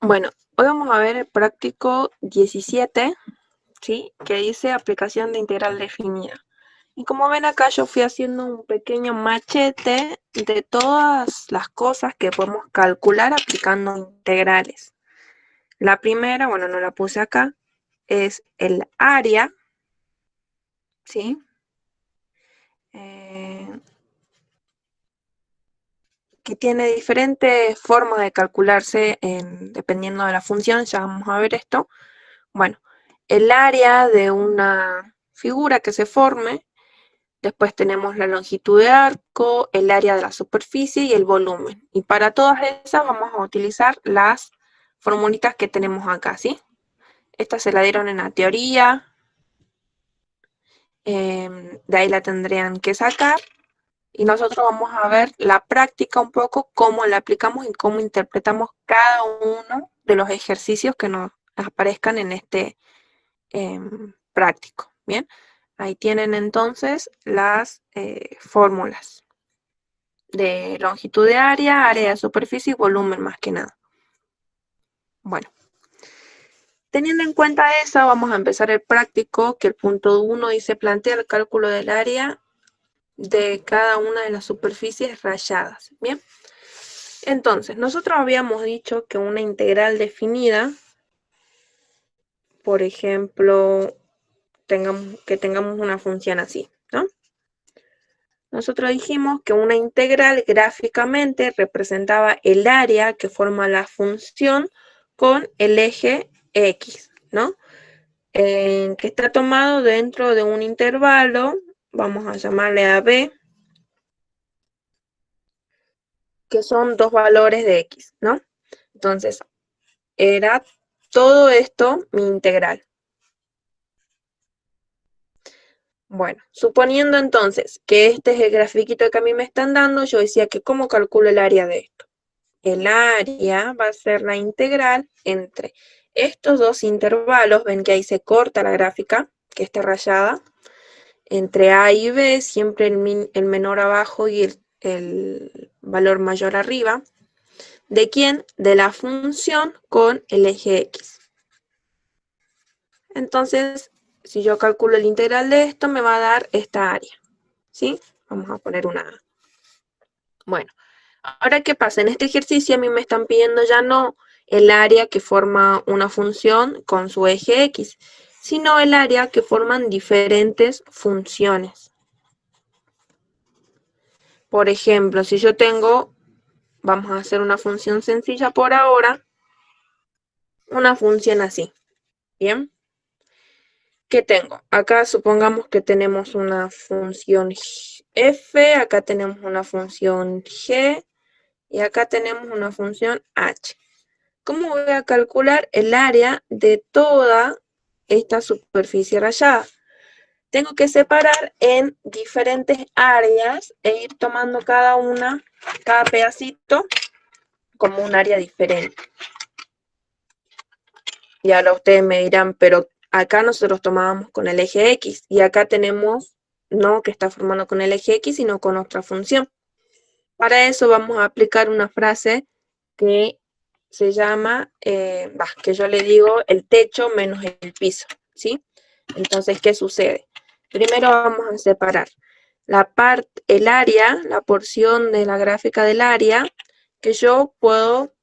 Bueno, hoy vamos a ver el práctico 17, ¿sí? Que dice aplicación de integral definida. Y como ven acá, yo fui haciendo un pequeño machete de todas las cosas que podemos calcular aplicando integrales. La primera, bueno, no la puse acá, es el área, ¿sí? Que tiene diferentes formas de calcularse dependiendo de la función, ya vamos a ver esto. Bueno, el área de una figura que se forme, después tenemos la longitud de arco, el área de la superficie y el volumen. Y para todas esas vamos a utilizar las formulitas que tenemos acá, ¿sí? Esta se la dieron en la teoría, de ahí la tendrían que sacar. Y nosotros vamos a ver la práctica un poco, cómo la aplicamos y cómo interpretamos cada uno de los ejercicios que nos aparezcan en este práctico. Bien, ahí tienen entonces las fórmulas de longitud de área, área de superficie y volumen más que nada. Bueno, teniendo en cuenta eso, vamos a empezar el práctico, que el punto 1 dice plantea el cálculo del área de cada una de las superficies rayadas. Bien, entonces nosotros habíamos dicho que una integral definida, por ejemplo, que tengamos una función así, ¿no? Nosotros dijimos que una integral gráficamente representaba el área que forma la función con el eje X, ¿no? Que está tomado dentro de un intervalo, vamos a llamarle a B, que son dos valores de X, ¿no? Entonces, era todo esto mi integral. Bueno, suponiendo entonces que este es el grafiquito que a mí me están dando, yo decía que ¿cómo calculo el área de esto? El área va a ser la integral entre estos dos intervalos, ven que ahí se corta la gráfica, que está rayada, entre A y B, siempre el menor abajo y el valor mayor arriba. ¿De quién? De la función con el eje X. Entonces, si yo calculo el integral de esto, me va a dar esta área, ¿sí? Vamos a poner una A. Bueno, ahora, ¿qué pasa? En este ejercicio a mí me están pidiendo ya no el área que forma una función con su eje X, sino el área que forman diferentes funciones. Por ejemplo, si yo tengo, vamos a hacer una función sencilla por ahora, una función así, ¿bien? ¿Qué tengo? Acá supongamos que tenemos una función f, acá tenemos una función g y acá tenemos una función h. ¿Cómo voy a calcular el área de toda esta superficie rayada? Tengo que separar en diferentes áreas e ir tomando cada pedacito como un área diferente. Y ahora ustedes me dirán, pero acá nosotros tomábamos con el eje X y acá tenemos no que está formando con el eje X, sino con otra función. Para eso vamos a aplicar una frase que se llama, que yo le digo el techo menos el piso, ¿sí? Entonces, ¿qué sucede? Primero vamos a separar el área, la porción de la gráfica del área, que yo puedo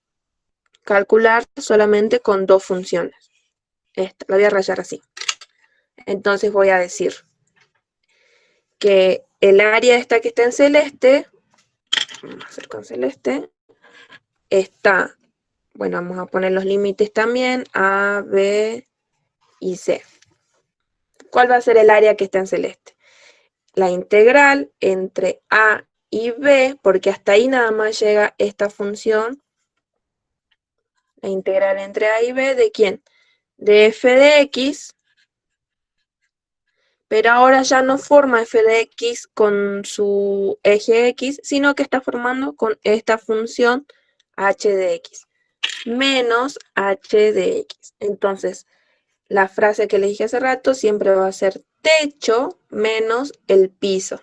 calcular solamente con dos funciones. Esta, la voy a rayar así. Entonces voy a decir que el área esta que está en celeste, vamos a hacer con celeste, está, bueno, vamos a poner los límites también, A, B y C. ¿Cuál va a ser el área que está en celeste? La integral entre A y B, porque hasta ahí nada más llega esta función, la integral entre A y B, ¿de quién? De f de x, pero ahora ya no forma f de x con su eje x, sino que está formando con esta función h de x, menos h de x. Entonces, la frase que le dije hace rato siempre va a ser techo menos el piso,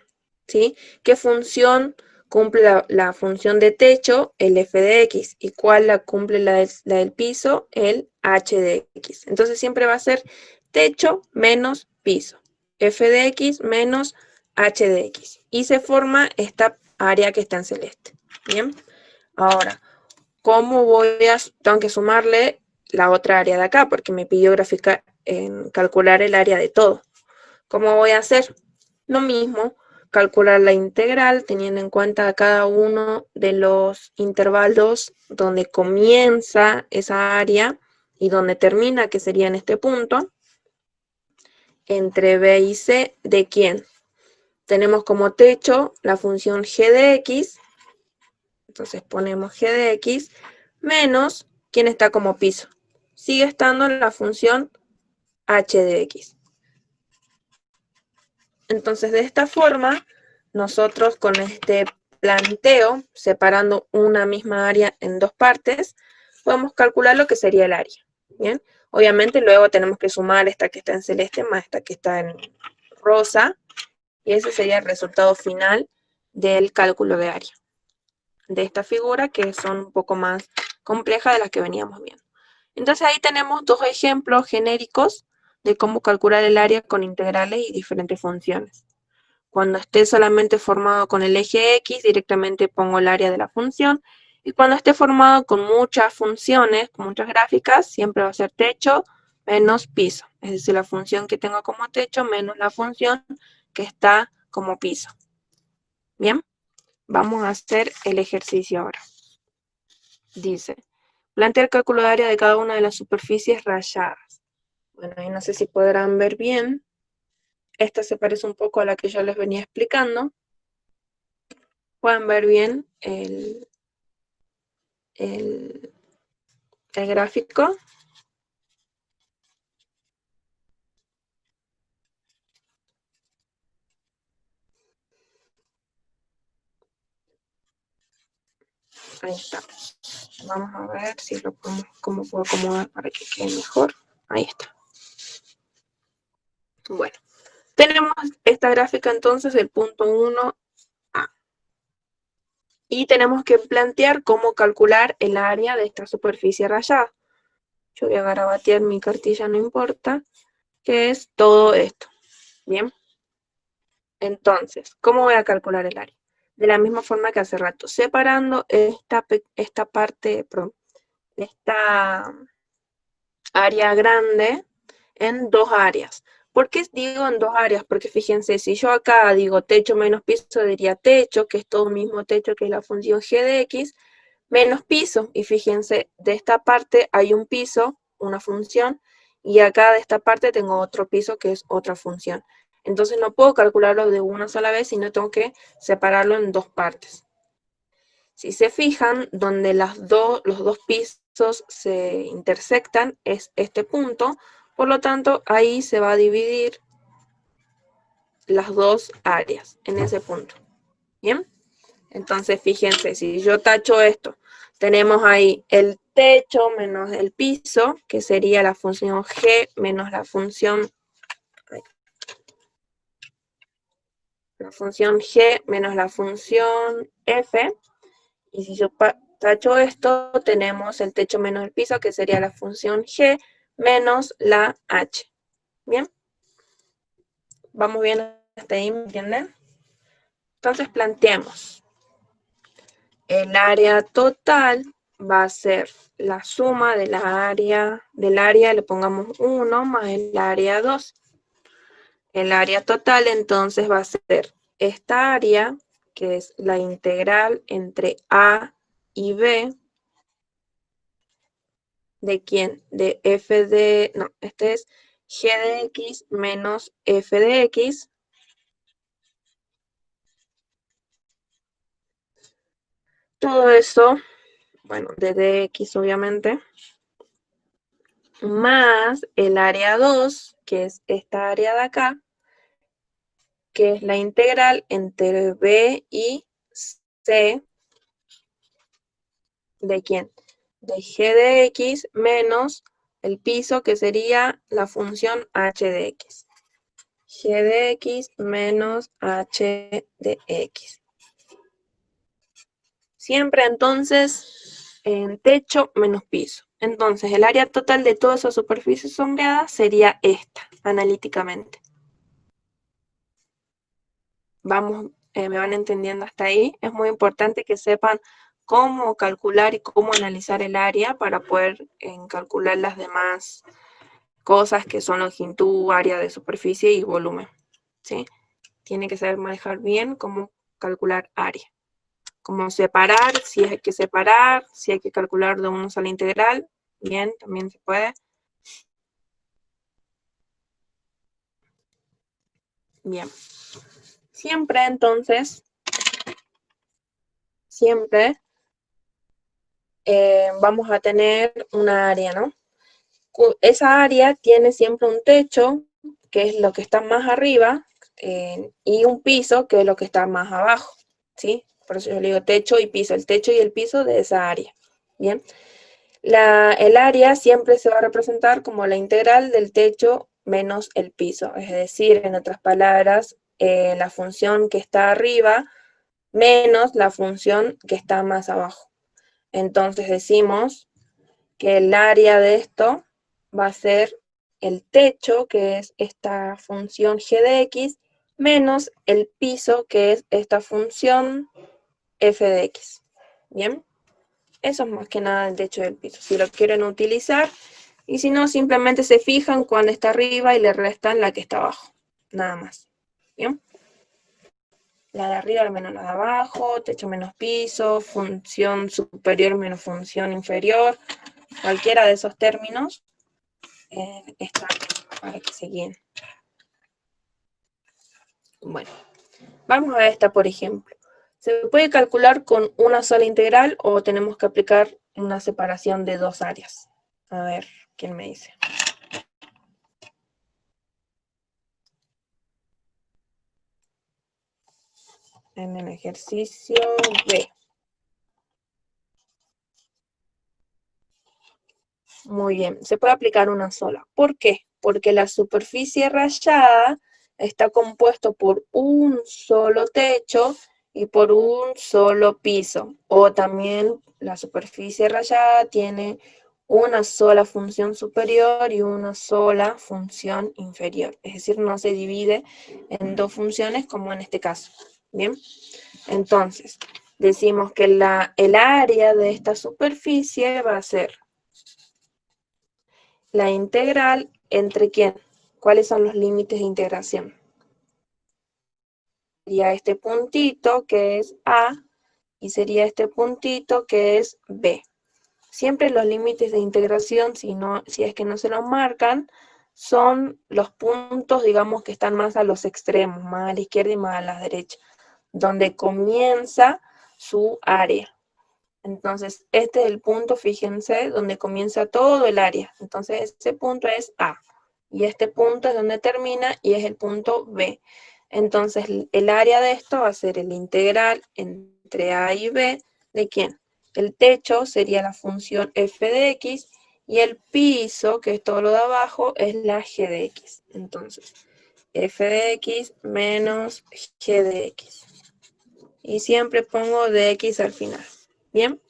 ¿sí? ¿Qué función cumple la función de techo, el f de x, y cuál la cumple la del piso, el h de x. Entonces siempre va a ser techo menos piso, f de x menos h de x. Y se forma esta área que está en celeste. Bien, ahora, ¿cómo tengo que sumarle la otra área de acá? Porque me pidió calcular el área de todo. ¿Cómo voy a hacer? Lo mismo, calcular la integral teniendo en cuenta cada uno de los intervalos donde comienza esa área y donde termina, que sería en este punto, entre b y c, ¿de quién? Tenemos como techo la función g de x, entonces ponemos g de x, menos, ¿quién está como piso? Sigue estando la función h de x. Entonces, de esta forma, nosotros con este planteo, separando una misma área en dos partes, podemos calcular lo que sería el área. ¿Bien? Obviamente, luego tenemos que sumar esta que está en celeste más esta que está en rosa, y ese sería el resultado final del cálculo de área de esta figura, que son un poco más complejas de las que veníamos viendo. Entonces, ahí tenemos dos ejemplos genéricos de cómo calcular el área con integrales y diferentes funciones. Cuando esté solamente formado con el eje X, directamente pongo el área de la función. Y cuando esté formado con muchas funciones, con muchas gráficas, siempre va a ser techo menos piso. Es decir, la función que tengo como techo menos la función que está como piso. Bien, vamos a hacer el ejercicio ahora. Dice, plantea el cálculo de área de cada una de las superficies rayadas. Bueno, ahí no sé si podrán ver bien. Esta se parece un poco a la que yo les venía explicando. Pueden ver bien el gráfico. Ahí está. Vamos a ver si lo podemos, cómo puedo acomodar para que quede mejor. Ahí está. Bueno, tenemos esta gráfica entonces del punto 1A. Y tenemos que plantear cómo calcular el área de esta superficie rayada. Yo voy a garabatear mi cartilla, no importa, que es todo esto. Bien. Entonces, ¿cómo voy a calcular el área? De la misma forma que hace rato, separando esta parte, perdón, esta área grande en dos áreas. ¿Por qué digo en dos áreas? Porque fíjense, si yo acá digo techo menos piso, diría techo, que es todo el mismo techo que es la función g de x, menos piso. Y fíjense, de esta parte hay un piso, una función, y acá de esta parte tengo otro piso que es otra función. Entonces no puedo calcularlo de una sola vez, sino tengo que separarlo en dos partes. Si se fijan, donde los dos pisos se intersectan es este punto, por lo tanto, ahí se va a dividir las dos áreas en ese punto. ¿Bien? Entonces, fíjense, si yo tacho esto, tenemos ahí el techo menos el piso, que sería la función g menos la función g menos la función f. Y si yo tacho esto, tenemos el techo menos el piso, que sería la función g menos la h. ¿Bien? ¿Vamos bien hasta ahí? ¿Me entienden? Entonces planteemos. El área total va a ser la suma de del área, le pongamos 1 más el área 2. El área total entonces va a ser esta área, que es la integral entre A y B, ¿de quién? De f de, no, este es g de x menos f de x. Todo eso, bueno, de dx obviamente, más el área 2, que es esta área de acá, que es la integral entre b y c, ¿de quién? De g de x menos el piso, que sería la función h de x. G de x menos h de x. Siempre entonces en techo menos piso. Entonces el área total de toda esa superficie sombreada sería esta, analíticamente. Vamos, me van entendiendo hasta ahí. Es muy importante que sepan cómo calcular y cómo analizar el área para poder calcular las demás cosas que son longitud, área de superficie y volumen, ¿sí? Tiene que saber manejar bien cómo calcular área. Cómo separar, si hay que separar, si hay que calcular de una sola integral, bien, también se puede. Bien. Siempre, entonces, siempre vamos a tener una área, ¿no? Esa área tiene siempre un techo, que es lo que está más arriba, y un piso, que es lo que está más abajo, ¿sí? Por eso yo le digo techo y piso, el techo y el piso de esa área, ¿bien? El área siempre se va a representar como la integral del techo menos el piso, es decir, en otras palabras, la función que está arriba menos la función que está más abajo. Entonces decimos que el área de esto va a ser el techo, que es esta función g de x, menos el piso, que es esta función f de x. ¿Bien? Eso es más que nada el techo del piso, si lo quieren utilizar. Y si no, simplemente se fijan cuando está arriba y le restan la que está abajo. Nada más. ¿Bien? La de arriba menos la de abajo, techo menos piso, función superior menos función inferior. Cualquiera de esos términos está para que se guíen. Bueno, vamos a esta, por ejemplo. ¿Se puede calcular con una sola integral o tenemos que aplicar una separación de dos áreas? A ver, ¿quién me dice? En el ejercicio B. Muy bien, se puede aplicar una sola. ¿Por qué? Porque la superficie rayada está compuesto por un solo techo y por un solo piso. O también la superficie rayada tiene una sola función superior y una sola función inferior. Es decir, no se divide en dos funciones como en este caso. Bien, entonces decimos que el área de esta superficie va a ser la integral entre quién. ¿Cuáles son los límites de integración? Sería este puntito que es A y sería este puntito que es B. Siempre los límites de integración, si es que no se los marcan, son los puntos, digamos, que están más a los extremos, más a la izquierda y más a la derecha, donde comienza su área. Entonces, este es el punto, fíjense, donde comienza todo el área. Entonces, ese punto es A. Y este punto es donde termina y es el punto B. Entonces, el área de esto va a ser el integral entre A y B. ¿De quién? El techo sería la función f de x y el piso, que es todo lo de abajo, es la g de x. Entonces, f de x menos g de x. Y siempre pongo de x al final. ¿Bien?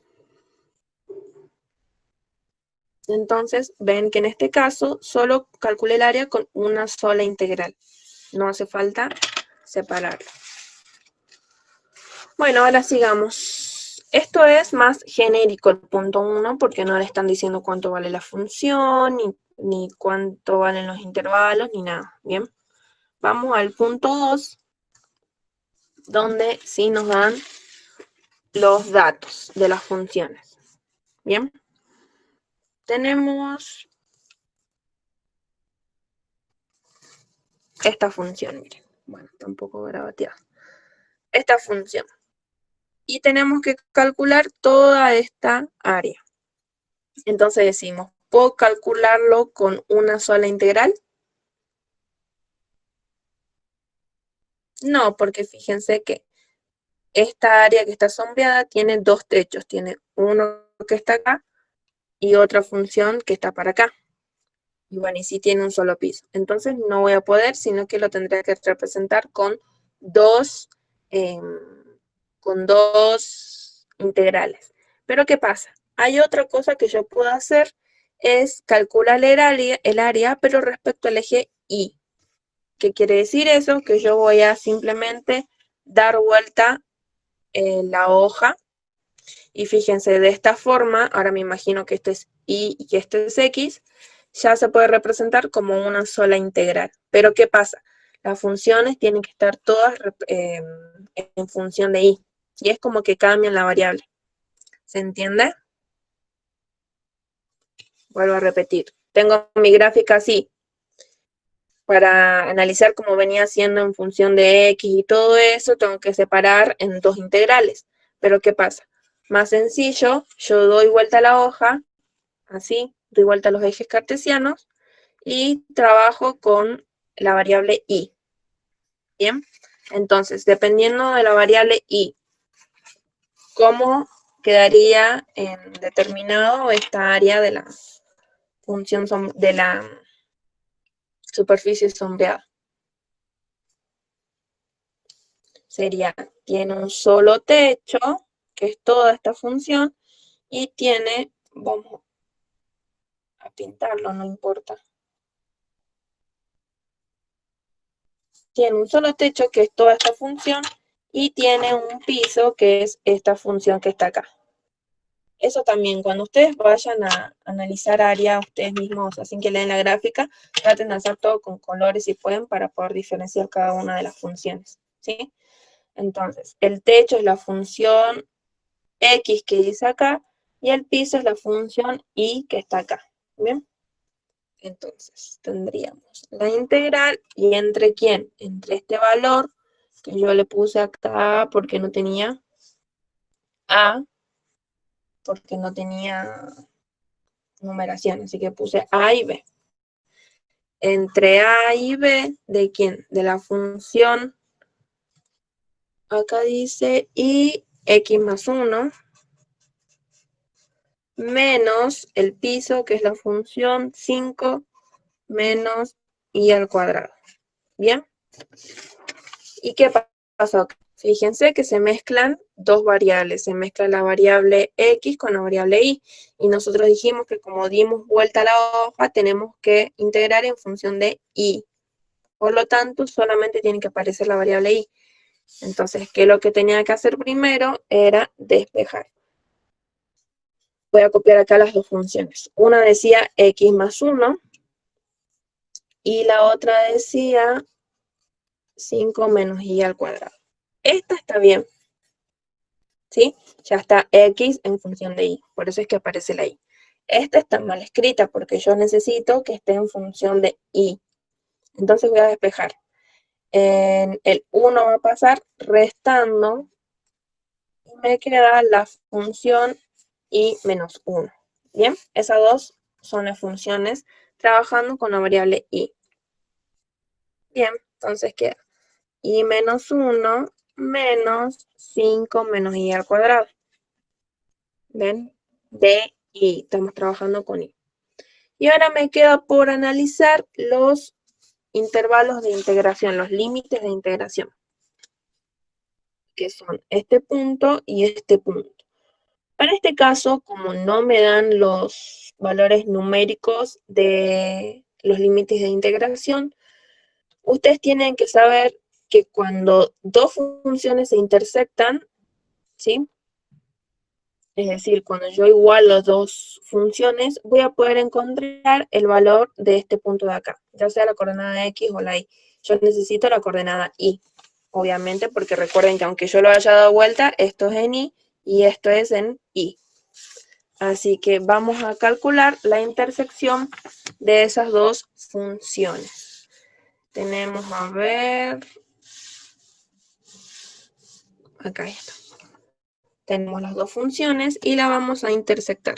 Entonces, ven que en este caso solo calculé el área con una sola integral. No hace falta separarlo. Bueno, ahora sigamos. Esto es más genérico el punto 1 porque no le están diciendo cuánto vale la función, ni cuánto valen los intervalos, ni nada. Bien. Vamos al punto 2, donde sí nos dan los datos de las funciones. Bien. Tenemos esta función, miren. Bueno, está un poco gravateada. Esta función. Y tenemos que calcular toda esta área. Entonces decimos, ¿puedo calcularlo con una sola integral? No, porque fíjense que esta área que está sombreada tiene dos techos. Tiene uno que está acá y otra función que está para acá. Y bueno, y sí tiene un solo piso. Entonces no voy a poder, sino que lo tendré que representar con dos integrales. Pero ¿qué pasa? Hay otra cosa que yo puedo hacer, es calcular el área, pero respecto al eje Y. ¿Qué quiere decir eso? Que yo voy a simplemente dar vuelta la hoja. Y fíjense, de esta forma, ahora me imagino que este es Y y que este es X, ya se puede representar como una sola integral. Pero ¿qué pasa? Las funciones tienen que estar todas en función de Y. Y es como que cambian la variable. ¿Se entiende? Vuelvo a repetir. Tengo mi gráfica así. Para analizar cómo venía haciendo en función de X y todo eso, tengo que separar en dos integrales. Pero ¿qué pasa? Más sencillo, yo doy vuelta a la hoja, así, doy vuelta a los ejes cartesianos y trabajo con la variable Y. Bien, entonces, dependiendo de la variable Y, ¿cómo quedaría en determinado esta área de la función de la superficie sombreada? Sería, tiene un solo techo, que es toda esta función, y tiene, vamos a pintarlo, no importa. Tiene un solo techo, que es toda esta función, y tiene un piso, que es esta función que está acá. Eso también, cuando ustedes vayan a analizar área ustedes mismos, así que leen la gráfica, traten de hacer todo con colores si pueden para poder diferenciar cada una de las funciones, ¿sí? Entonces, el techo es la función X que dice acá, y el piso es la función Y que está acá, ¿bien? Entonces, tendríamos la integral, y ¿entre quién? Entre este valor, que yo le puse acá porque no tenía A, porque no tenía numeración, así que puse A y B. Entre A y B, ¿de quién? De la función, acá dice, y X más 1, menos el piso, que es la función 5, menos Y al cuadrado. ¿Bien? ¿Y qué pasó acá? Fíjense que se mezclan dos variables, se mezcla la variable X con la variable Y, y nosotros dijimos que como dimos vuelta a la hoja, tenemos que integrar en función de Y. Por lo tanto, solamente tiene que aparecer la variable Y. Entonces, ¿qué es lo que tenía que hacer primero? Era despejar. Voy a copiar acá las dos funciones. Una decía X más 1, y la otra decía 5 menos Y al cuadrado. Esta está bien, ¿sí? Ya está X en función de Y, por eso es que aparece la Y. Esta está mal escrita porque yo necesito que esté en función de Y. Entonces voy a despejar. En el 1 va a pasar restando, y me queda la función Y menos 1. Bien, esas dos son las funciones trabajando con la variable Y. Bien, entonces queda Y menos 1 menos 5 menos Y al cuadrado. ¿Ven? De Y, estamos trabajando con Y. Y ahora me queda por analizar los intervalos de integración, los límites de integración, que son este punto y este punto. Para este caso, como no me dan los valores numéricos de los límites de integración, ustedes tienen que saber que cuando dos funciones se intersectan, ¿sí? Es decir, cuando yo igualo dos funciones, voy a poder encontrar el valor de este punto de acá, ya sea la coordenada X o la Y. Yo necesito la coordenada Y, obviamente, porque recuerden que aunque yo lo haya dado vuelta, esto es en Y y esto es en Y. Así que vamos a calcular la intersección de esas dos funciones. Tenemos, a ver, acá está. Tenemos las dos funciones y la vamos a intersectar.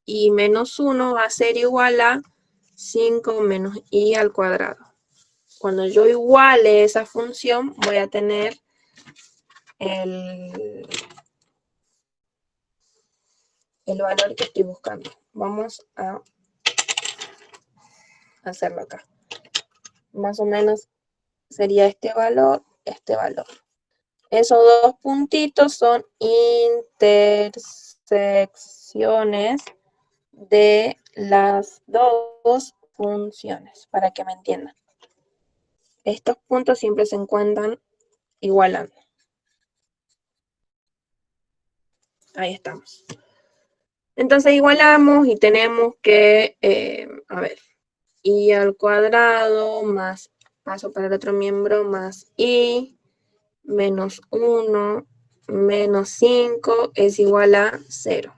Y menos 1 va a ser igual a 5 menos Y al cuadrado. Cuando yo iguale esa función, voy a tener el valor que estoy buscando. Vamos a hacerlo acá. Más o menos sería este valor, este valor. Esos dos puntitos son intersecciones de las dos funciones, para que me entiendan. Estos puntos siempre se encuentran igualando. Ahí estamos. Entonces igualamos y tenemos que, a ver, y al cuadrado más, paso para el otro miembro, más y menos 1 menos 5 es igual a 0.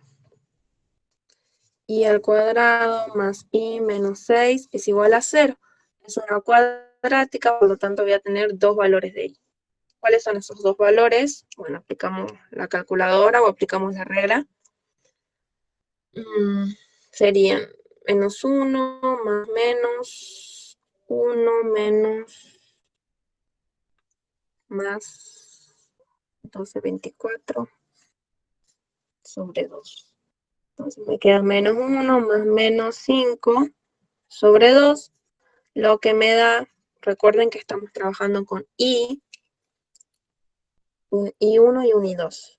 Y al cuadrado más y menos 6 es igual a 0. Es una cuadrática, por lo tanto voy a tener dos valores de y. ¿Cuáles son esos dos valores? Bueno, aplicamos la calculadora o aplicamos la regla. Serían menos 1 más menos 1 menos más 12/24 sobre 2. Entonces me queda menos 1 más menos 5 sobre 2, lo que me da, recuerden que estamos trabajando con un I1 y un I2.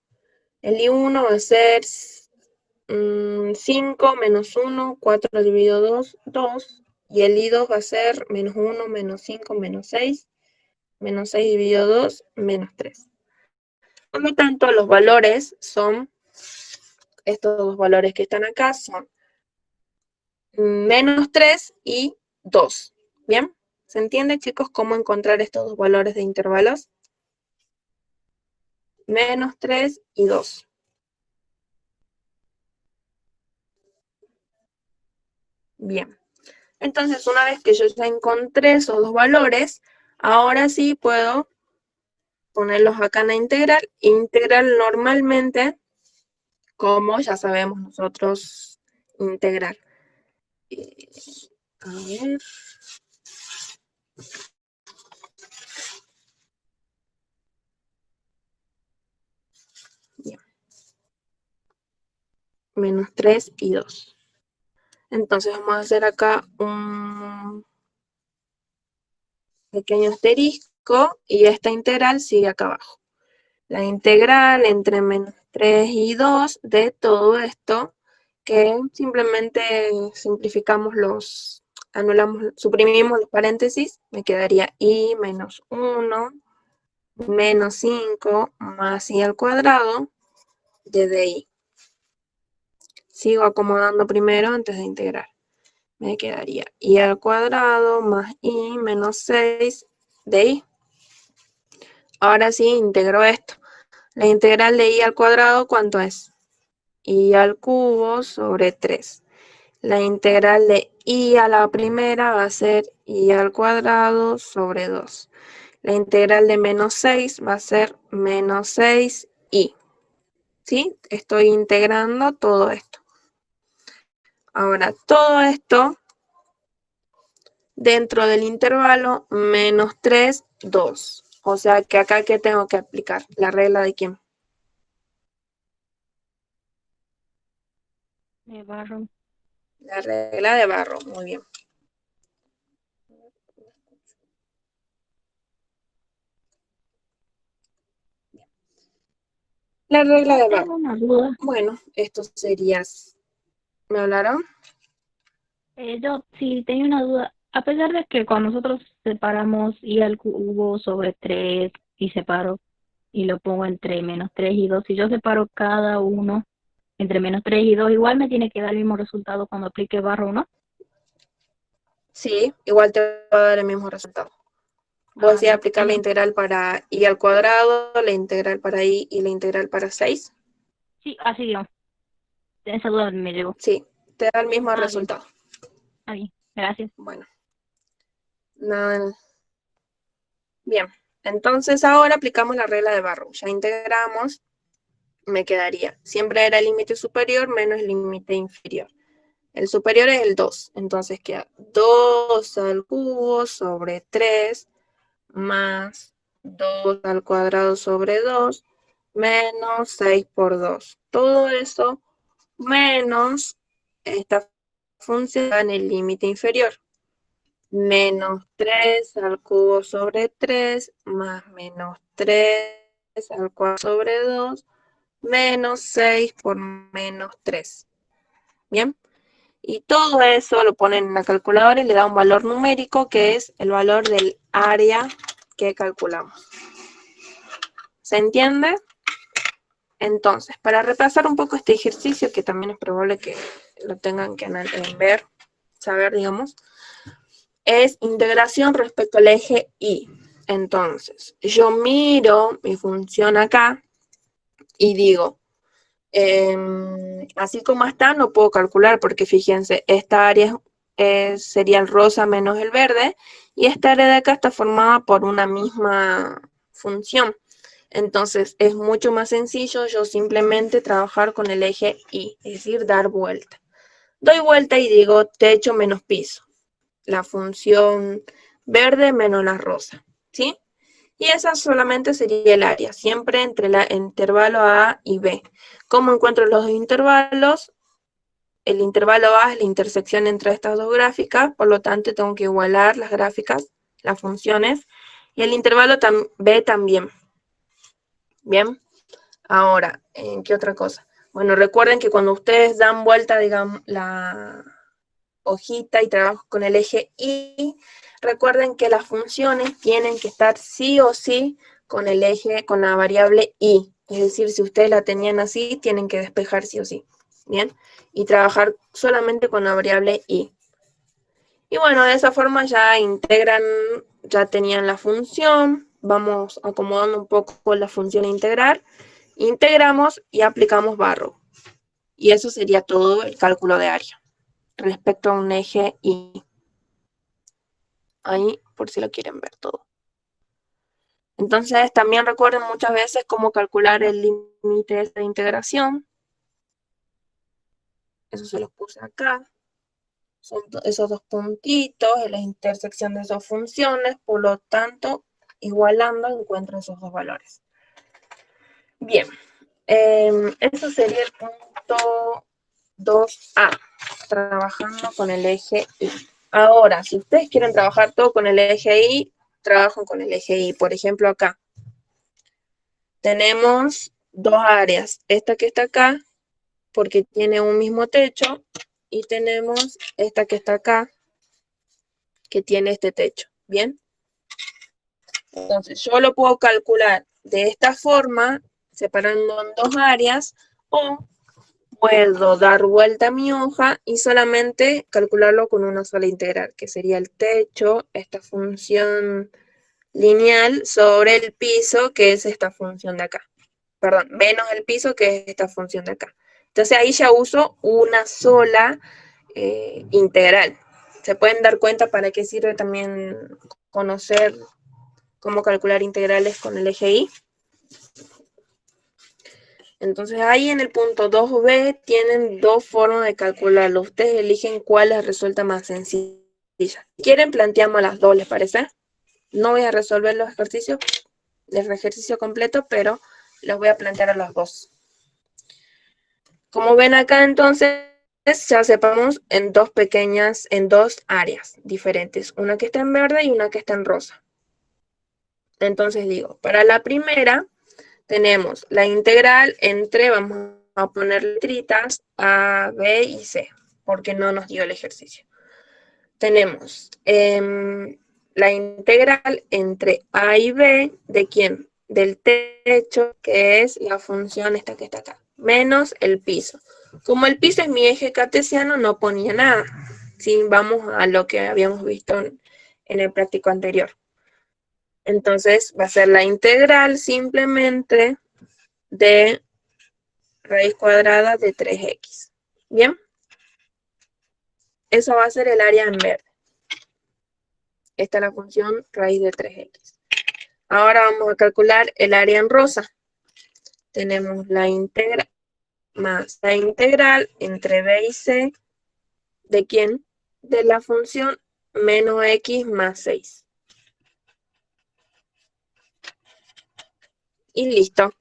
El I1 va a ser 5 menos 1, 4 dividido 2, 2. Y el I2 va a ser menos 1, menos 5, menos 6. Menos 6 dividido 2, menos 3. Por lo tanto, los valores son, estos dos valores que están acá son menos 3 y 2. ¿Bien? ¿Se entiende, chicos, cómo encontrar estos dos valores de intervalos? Menos 3 y 2. Bien. Entonces, una vez que yo ya encontré esos dos valores, ahora sí puedo ponerlos acá en la integral. Integral normalmente, como ya sabemos nosotros integrar. A ver. Bien. Menos 3 y 2. Entonces vamos a hacer acá un pequeño asterisco y esta integral sigue acá abajo. La integral entre menos 3 y 2 de todo esto, que simplemente simplificamos anulamos, suprimimos los paréntesis, me quedaría i menos 1 menos 5 más i al cuadrado de di. Sigo acomodando primero antes de integrar. Me quedaría i al cuadrado más i menos 6 de i. Ahora sí integro esto. La integral de i al cuadrado, ¿cuánto es? I al cubo sobre 3. La integral de i a la primera va a ser i al cuadrado sobre 2. La integral de menos 6 va a ser menos 6i. ¿Sí? Estoy integrando todo esto. Ahora, todo esto dentro del intervalo menos 3, 2. O sea que acá, ¿qué tengo que aplicar? ¿La regla de quién? De barro. La regla de Barro, muy bien. La regla Yo de Barro. tengo una duda. Bueno, esto sería... ¿Me hablaron? Yo sí tenía una duda. A pesar de que cuando nosotros separamos i al cubo sobre 3 y separo y lo pongo entre menos 3 y 2, si yo separo cada uno entre menos 3 y 2, igual me tiene que dar el mismo resultado cuando aplique barro, ¿no? Sí, igual te va a dar el mismo resultado. Vos Ah, decís bien. aplicar la integral para i al cuadrado, la integral para i y la integral para 6. Sí, así digamos. Esa duda me llegó. Sí, te da el mismo Ah, bien. resultado. Ah, bien. Gracias. Bueno, nada. Bien, entonces ahora aplicamos la regla de Barrow. Ya integramos, me quedaría. Siempre era el límite superior menos el límite inferior. El superior es el 2, entonces queda 2 al cubo sobre 3 más 2 al cuadrado sobre 2 menos 6 por 2. Todo eso menos esta función en el límite inferior. Menos 3 al cubo sobre 3 más menos 3 al cuadrado sobre 2 menos 6 por menos 3. Bien. Y todo eso lo ponen en la calculadora y le da un valor numérico que es el valor del área que calculamos. ¿Se entiende? Entonces, para repasar un poco este ejercicio, que también es probable que lo tengan que ver, saber, digamos, es integración respecto al eje Y. Entonces, yo miro mi función acá y digo, así como está, no puedo calcular porque fíjense, esta área sería el rosa menos el verde y esta área de acá está formada por una misma función. Entonces es mucho más sencillo yo simplemente trabajar con el eje Y, es decir, dar vuelta. Doy vuelta y digo techo menos piso. La función verde menos la rosa, ¿sí? Y esa solamente sería el área, siempre entre el intervalo A y B. ¿Cómo encuentro los dos intervalos? El intervalo A es la intersección entre estas dos gráficas, por lo tanto tengo que igualar las gráficas, las funciones, y el intervalo B también. Bien, ahora, ¿qué otra cosa? Bueno, recuerden que cuando ustedes dan vuelta, digamos, la hojita y trabajo con el eje Y, recuerden que las funciones tienen que estar sí o sí con el eje, con la variable Y. Es decir, si ustedes la tenían así, tienen que despejar sí o sí. Bien, y trabajar solamente con la variable Y. Y bueno, de esa forma ya integran, ya tenían la función. Vamos acomodando un poco la función integrar. Integramos y aplicamos barro. Y eso sería todo el cálculo de área respecto a un eje Y. Ahí, por si lo quieren ver todo. Entonces, también recuerden muchas veces cómo calcular el límite de esta integración. Eso se los puse acá. Son esos dos puntitos, la intersección de esas funciones, por lo tanto, igualando encuentro esos dos valores. Bien, eso sería el punto 2A, trabajando con el eje Y. Ahora, si ustedes quieren trabajar todo con el eje Y, trabajan con el eje Y. Por ejemplo, acá tenemos dos áreas. Esta que está acá, porque tiene un mismo techo, y tenemos esta que está acá, que tiene este techo. ¿Bien? Entonces, yo lo puedo calcular de esta forma, separando en dos áreas, o puedo dar vuelta a mi hoja y solamente calcularlo con una sola integral, que sería el techo, esta función lineal, sobre el piso, que es esta función de acá. Perdón, menos el piso, que es esta función de acá. Entonces ahí ya uso una sola integral. Se pueden dar cuenta para qué sirve también conocer cómo calcular integrales con el eje Y. Entonces ahí en el punto 2B tienen dos formas de calcularlo. Ustedes eligen cuál les resulta más sencilla. Si quieren, planteamos las dos, ¿les parece? No voy a resolver los ejercicios, el ejercicio completo, pero los voy a plantear a los dos. Como ven acá, entonces, ya separamos en dos áreas diferentes. Una que está en verde y una que está en rosa. Entonces digo, para la primera tenemos la integral entre, vamos a poner letritas A, B y C, porque no nos dio el ejercicio. Tenemos la integral entre A y B, ¿de quién? Del techo, que es la función esta que está acá, menos el piso. Como el piso es mi eje cartesiano, no ponía nada. Si vamos a lo que habíamos visto en el práctico anterior. Entonces va a ser la integral simplemente de raíz cuadrada de 3x. ¿Bien? Eso va a ser el área en verde. Esta es la función raíz de 3x. Ahora vamos a calcular el área en rosa. Tenemos la integral más la integral entre b y c. ¿De quién? De la función menos x más 6. Y listo.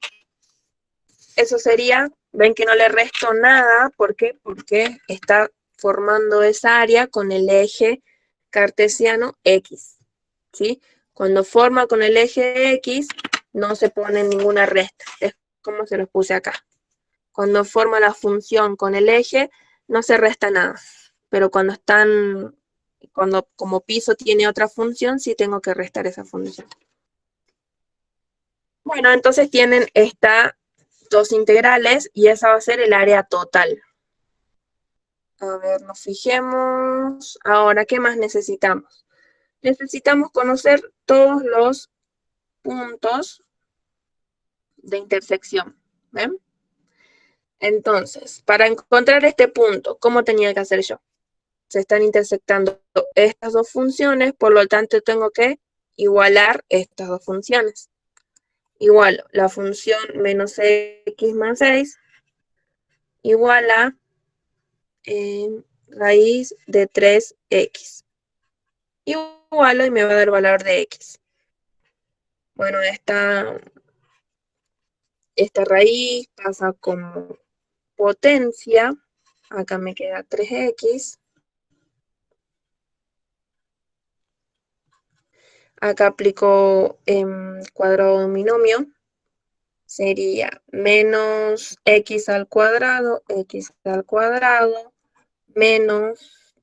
Eso sería, ven que no le resto nada. ¿Por qué? Porque está formando esa área con el eje cartesiano x. ¿Sí? Cuando forma con el eje x, no se pone ninguna resta. Es como se los puse acá. Cuando forma la función con el eje, no se resta nada. Pero cuando como piso tiene otra función, sí tengo que restar esa función. Bueno, entonces tienen estas dos integrales y esa va a ser el área total. A ver, nos fijemos. Ahora, ¿qué más necesitamos? Necesitamos conocer todos los puntos de intersección. ¿Ven? Entonces, para encontrar este punto, ¿cómo tenía que hacer yo? Se están intersectando estas dos funciones, por lo tanto tengo que igualar estas dos funciones. Igualo la función menos x más 6 igual a raíz de 3x. Igualo y me va a dar el valor de x. Bueno, esta raíz pasa como potencia. Acá me queda 3x. Acá aplico cuadrado de un binomio. Sería menos x al cuadrado, menos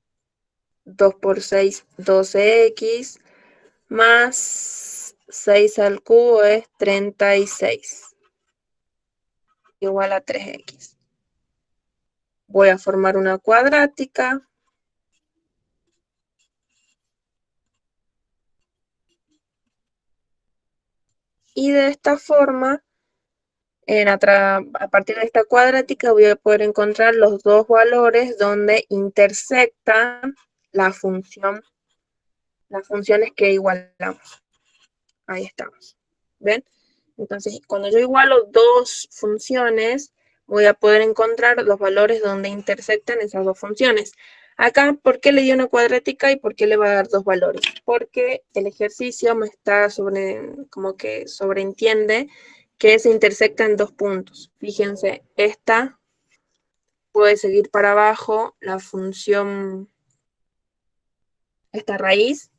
2 por 6, 12x, más 6 al cubo es 36, igual a 3x. Voy a formar una cuadrática. Y de esta forma, a partir de esta cuadrática voy a poder encontrar los dos valores donde intersectan las funciones que igualamos. Ahí estamos. ¿Ven? Entonces, cuando yo igualo dos funciones, voy a poder encontrar los valores donde intersectan esas dos funciones. Acá, ¿por qué le di una cuadrática y por qué le va a dar dos valores? Porque el ejercicio me está como que sobreentiende que se intersectan dos puntos. Fíjense, esta puede seguir para abajo la función, esta raíz,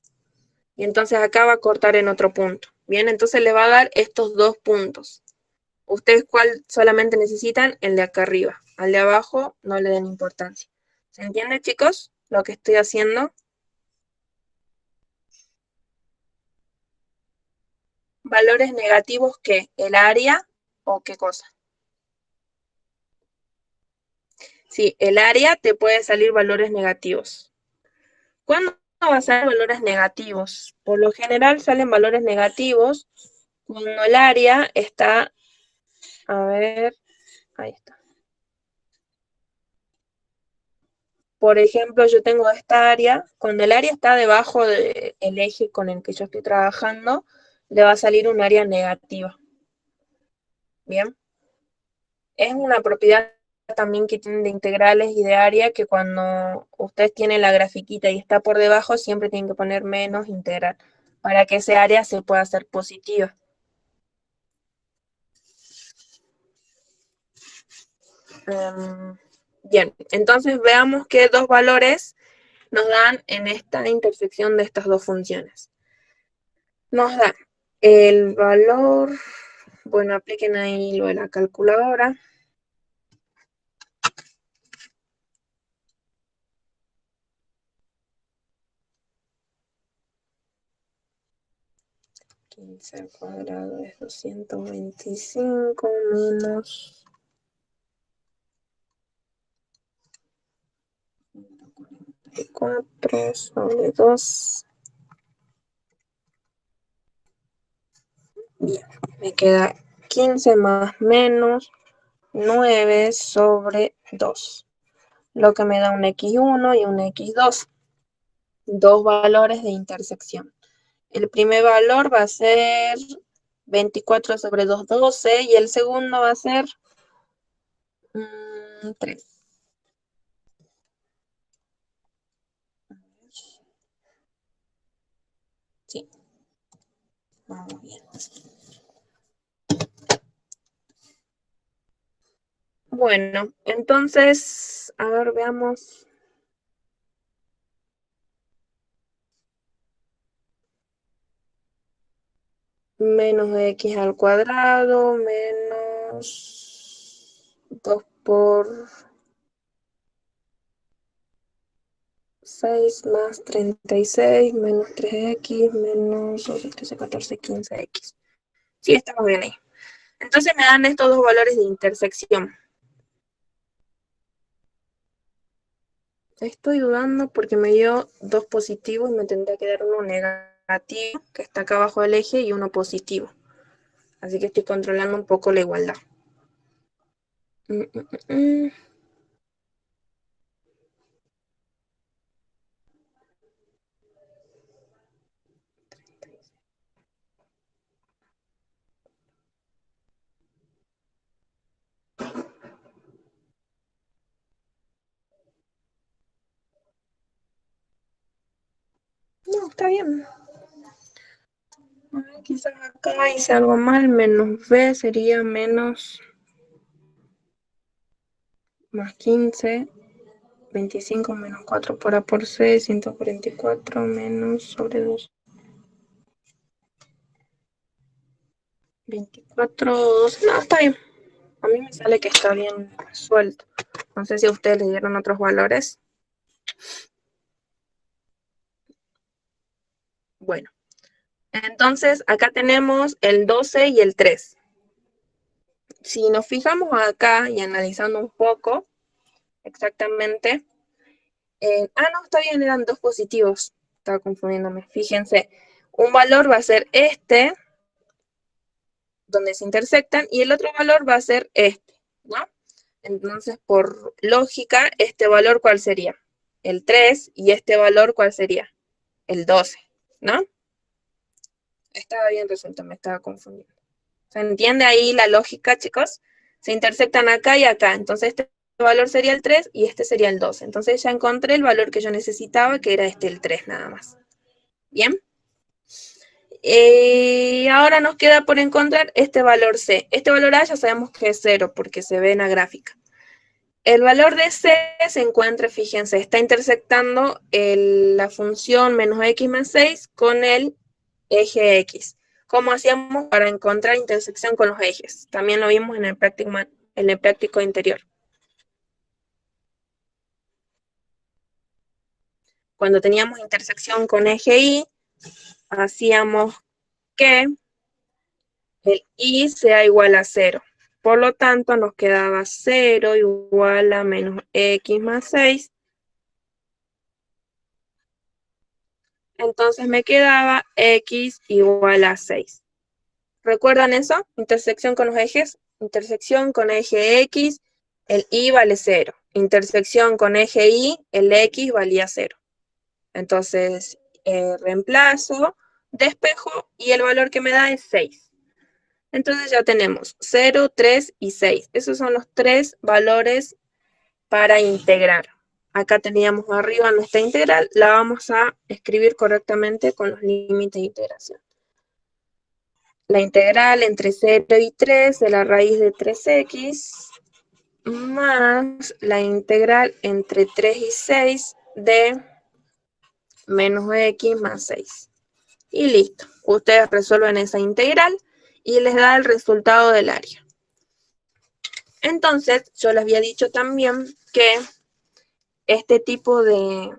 y entonces acá va a cortar en otro punto. Bien, entonces le va a dar estos dos puntos. ¿Ustedes cuál solamente necesitan? El de acá arriba. Al de abajo no le den importancia. ¿Se entiende, chicos, lo que estoy haciendo? ¿Valores negativos qué? ¿El área o qué cosa? Sí, el área te puede salir valores negativos. ¿Cuándo va a salir valores negativos? Por lo general salen valores negativos cuando el área está, a ver, ahí está. Por ejemplo, yo tengo esta área, cuando el área está debajo del eje con el que yo estoy trabajando, le va a salir un área negativa. Bien. Es una propiedad también que tienen de integrales y de área que cuando ustedes tienen la grafiquita y está por debajo, siempre tienen que poner menos integral para que ese área se pueda hacer positiva. Bien, entonces veamos qué dos valores nos dan en esta intersección de estas dos funciones. Nos da el valor, bueno, apliquen ahí lo de la calculadora. Quince al cuadrado es 225 menos 144 sobre 2. Bien, me queda 15 más menos 9 sobre 2, lo que me da un x1 y un x2, dos valores de intersección. El primer valor va a ser 24 sobre 2, 12, y el segundo va a ser 3. Sí, vamos bien. Bueno, entonces, a ver, veamos. menos x al cuadrado menos 2 por 6 más 36 menos 3x menos 12, 13, 14, 15x. Sí, estamos bien ahí. Entonces me dan estos dos valores de intersección. Estoy dudando porque me dio dos positivos y me tendría que dar uno negativo, que está acá abajo del eje, y uno positivo. Así que estoy controlando un poco la igualdad. No, está bien. Quizás acá hice algo mal, menos b sería menos más 15, 25 menos 4 por a por c, 144 menos sobre 2. 24, 12, no, está bien. A mí me sale que está bien resuelto. No sé si a ustedes le dieron otros valores. Bueno, entonces acá tenemos el 12 y el 3. Si nos fijamos acá y analizando un poco, exactamente. No, está bien, eran dos positivos. Estaba confundiéndome. Fíjense, un valor va a ser este, donde se intersectan, y el otro valor va a ser este, ¿no? Entonces, por lógica, este valor, ¿cuál sería? El 3, y este valor, ¿cuál sería? El 12, ¿no? Estaba bien resuelto, me estaba confundiendo. ¿Se entiende ahí la lógica, chicos? Se intersectan acá y acá. Entonces, este valor sería el 3 y este sería el 12. Entonces, ya encontré el valor que yo necesitaba, que era este, el 3 nada más. ¿Bien? Ahora nos queda por encontrar este valor C. Este valor A ya sabemos que es 0 porque se ve en la gráfica. El valor de C se encuentra, fíjense, está intersectando la función menos x más 6 con el eje X. ¿Cómo hacíamos para encontrar intersección con los ejes? También lo vimos en el práctico anterior. Cuando teníamos intersección con eje Y, hacíamos que el Y sea igual a 0. Por lo tanto, nos quedaba 0 igual a menos x más 6. Entonces me quedaba x igual a 6. ¿Recuerdan eso? Intersección con los ejes. Intersección con eje X, el Y vale 0. Intersección con eje Y, el X valía 0. Entonces, reemplazo, despejo y el valor que me da es 6. Entonces ya tenemos 0, 3 y 6. Esos son los tres valores para integrar. Acá teníamos arriba nuestra integral, la vamos a escribir correctamente con los límites de integración. La integral entre 0 y 3 de la raíz de 3x más la integral entre 3 y 6 de menos x más 6. Y listo. Ustedes resuelven esa integral y les da el resultado del área. Entonces, yo les había dicho también que este tipo de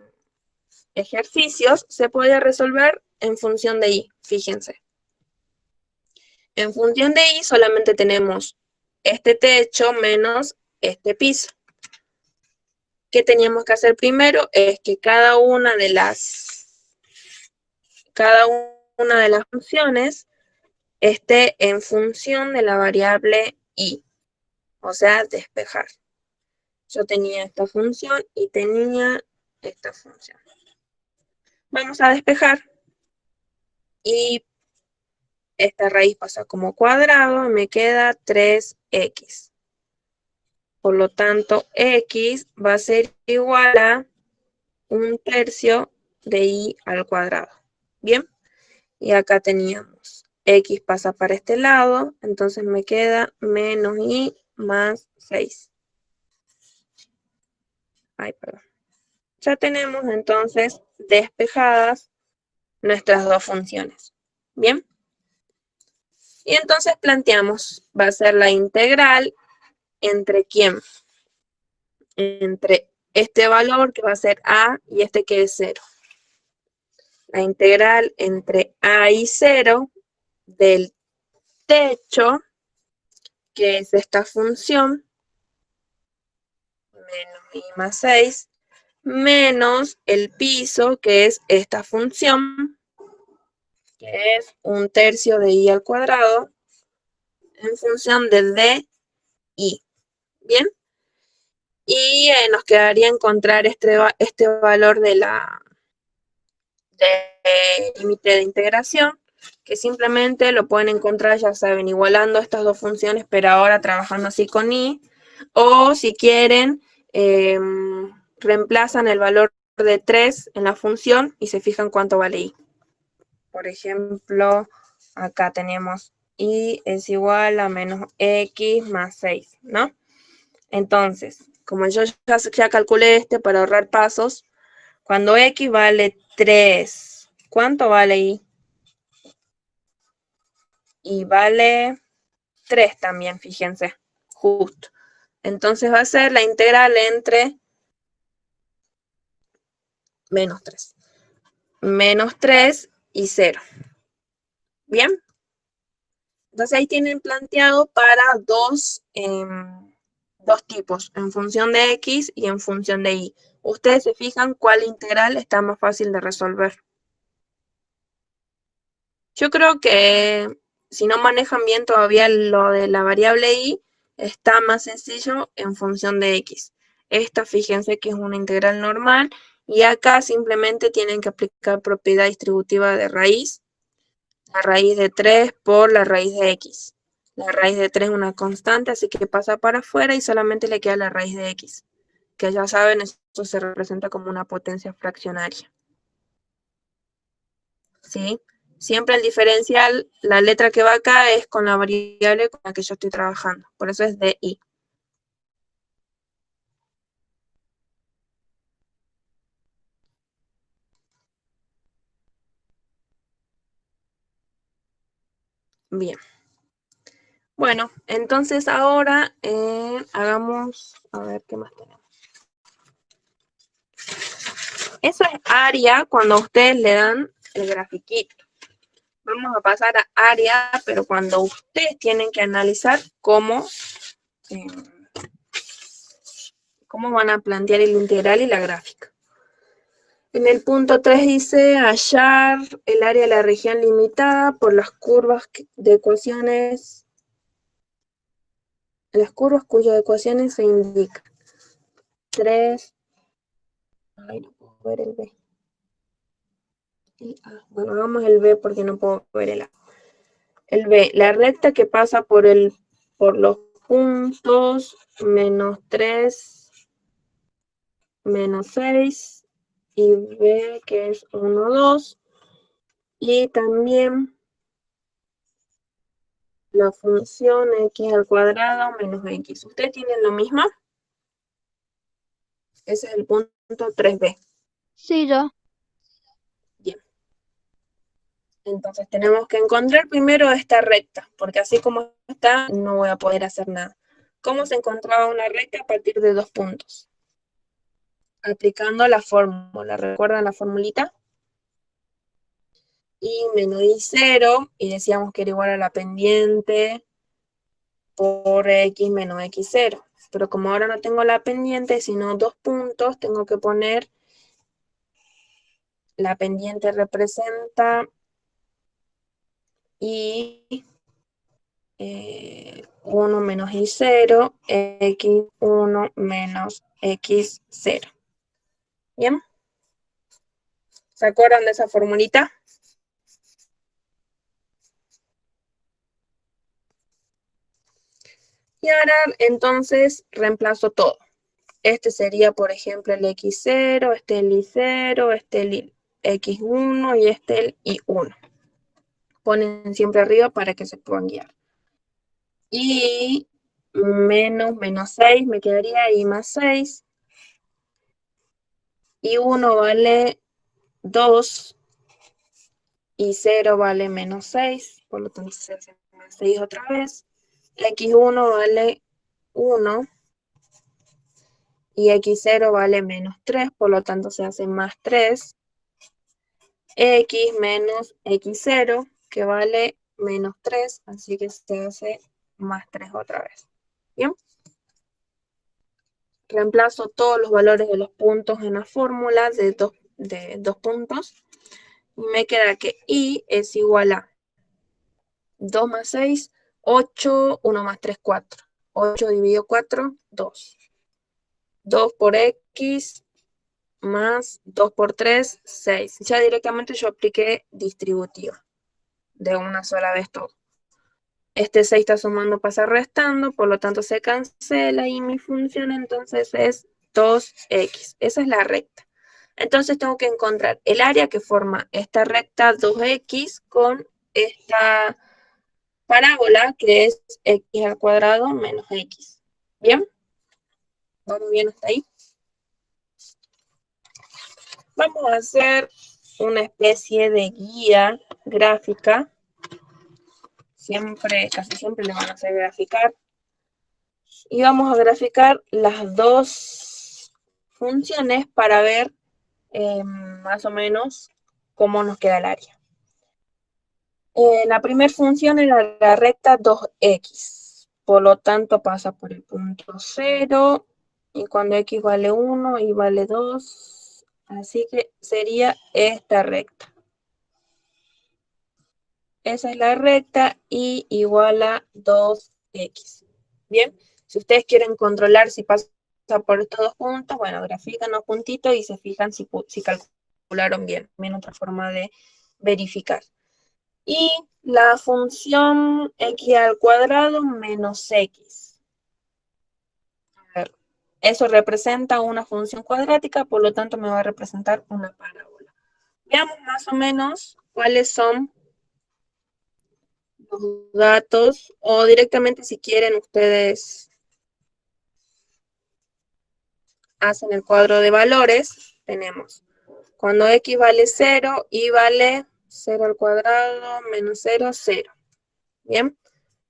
ejercicios se puede resolver en función de y. Fíjense. En función de y solamente tenemos este techo menos este piso. ¿Qué teníamos que hacer primero? Es que cada una de las funciones esté en función de la variable y, o sea, despejar. Yo tenía esta función y tenía esta función. Vamos a despejar y esta raíz pasa como cuadrado, me queda 3x. Por lo tanto, x va a ser igual a 1/3 de y al cuadrado. ¿Bien? Y acá teníamos x pasa para este lado, entonces me queda menos y más 6. Ay, perdón. Ya tenemos entonces despejadas nuestras dos funciones. ¿Bien? Y entonces planteamos, va a ser la integral entre quién, entre este valor que va a ser a y este que es 0. La integral entre a y 0 del techo, que es esta función, menos i más 6, menos el piso, que es esta función, que es 1/3 de i al cuadrado, en función de d, i. ¿Bien? Y nos quedaría encontrar este valor de límite de integración, que simplemente lo pueden encontrar, ya saben, igualando estas dos funciones, pero ahora trabajando así con i, o si quieren, reemplazan el valor de 3 en la función y se fijan cuánto vale i. Por ejemplo, acá tenemos i es igual a menos x más 6, ¿no? Entonces, como yo ya calculé este para ahorrar pasos, cuando x vale 3, ¿cuánto vale y? Y vale 3 también, fíjense, justo. Entonces va a ser la integral entre menos 3. Menos 3 y 0. ¿Bien? Entonces ahí tienen planteado para dos tipos, en función de x y en función de y. Ustedes se fijan cuál integral está más fácil de resolver. Yo creo que si no manejan bien todavía lo de la variable y, está más sencillo en función de x. Esta, fíjense que es una integral normal, y acá simplemente tienen que aplicar propiedad distributiva de raíz, la raíz de 3 por la raíz de x. La raíz de 3 es una constante, así que pasa para afuera y solamente le queda la raíz de x, que ya saben, esto se representa como una potencia fraccionaria. ¿Sí? Siempre el diferencial, la letra que va acá es con la variable con la que yo estoy trabajando. Por eso es de i. Bien. Bueno, entonces ahora hagamos, a ver qué más tenemos. Eso es área cuando ustedes le dan el grafiquito. Vamos a pasar a área, pero cuando ustedes tienen que analizar eh, cómo van a plantear el integral y la gráfica. En el punto 3 dice hallar el área de la región limitada por las curvas de ecuaciones, las curvas cuyas ecuaciones se indican. 3, ay, no puedo ver el B. El A. Bueno, hagamos el B porque no puedo ver el A. El B, la recta que pasa por los puntos menos 3, menos 6, y B que es 1, 2, y también la función x al cuadrado menos x. ¿Ustedes tienen lo mismo? Ese es el punto 3b. Sí, yo. Bien. Entonces tenemos que encontrar primero esta recta, porque así como está, no voy a poder hacer nada. ¿Cómo se encontraba una recta? A partir de dos puntos. Aplicando la fórmula. ¿Recuerdan la formulita? Y menos i0, y decíamos que era igual a la pendiente por x menos x0. Pero como ahora no tengo la pendiente, sino dos puntos, tengo que poner la pendiente representa y 1 menos i0, x1 menos x0. ¿Bien? ¿Se acuerdan de esa formulita? Y ahora entonces reemplazo todo. Este sería, por ejemplo, el x0, este el i0, este el x1 y este el i1. Ponen siempre arriba para que se puedan guiar. Y menos 6 me quedaría i más 6. Y 1 vale 2 y 0 vale menos 6, por lo tanto se hace más 6 otra vez. X1 vale 1 y X0 vale menos 3, por lo tanto se hace más 3. X menos X0, que vale menos 3, así que se hace más 3 otra vez. ¿Bien? Reemplazo todos los valores de los puntos en la fórmula de dos puntos. Y me queda que Y es igual a 2 más 6, 8, 1 más 3, 4. 8 dividido 4, 2. 2 por X más 2 por 3, 6. Ya directamente yo apliqué distributiva. De una sola vez todo. Este 6 está sumando, pasa restando, por lo tanto se cancela y mi función entonces es 2x. Esa es la recta. Entonces tengo que encontrar el área que forma esta recta 2x con esta parábola que es x al cuadrado menos x. ¿Bien? ¿Vamos bien hasta ahí? Vamos a hacer una especie de guía gráfica. Casi siempre le van a hacer graficar. Y vamos a graficar las dos funciones para ver más o menos cómo nos queda el área. La primera función era la recta 2x, por lo tanto pasa por el punto 0, y cuando x vale 1, y vale 2, así que sería esta recta. Esa es la recta y igual a 2x. Bien, si ustedes quieren controlar si pasa por estos dos puntos, bueno, grafican los puntitos y se fijan si calcularon bien. También otra forma de verificar. Y la función x al cuadrado menos x. A ver, eso representa una función cuadrática, por lo tanto me va a representar una parábola. Veamos más o menos cuáles son los datos, o directamente si quieren ustedes hacen el cuadro de valores. Tenemos cuando x vale 0, y vale 0 al cuadrado menos 0, 0. Bien,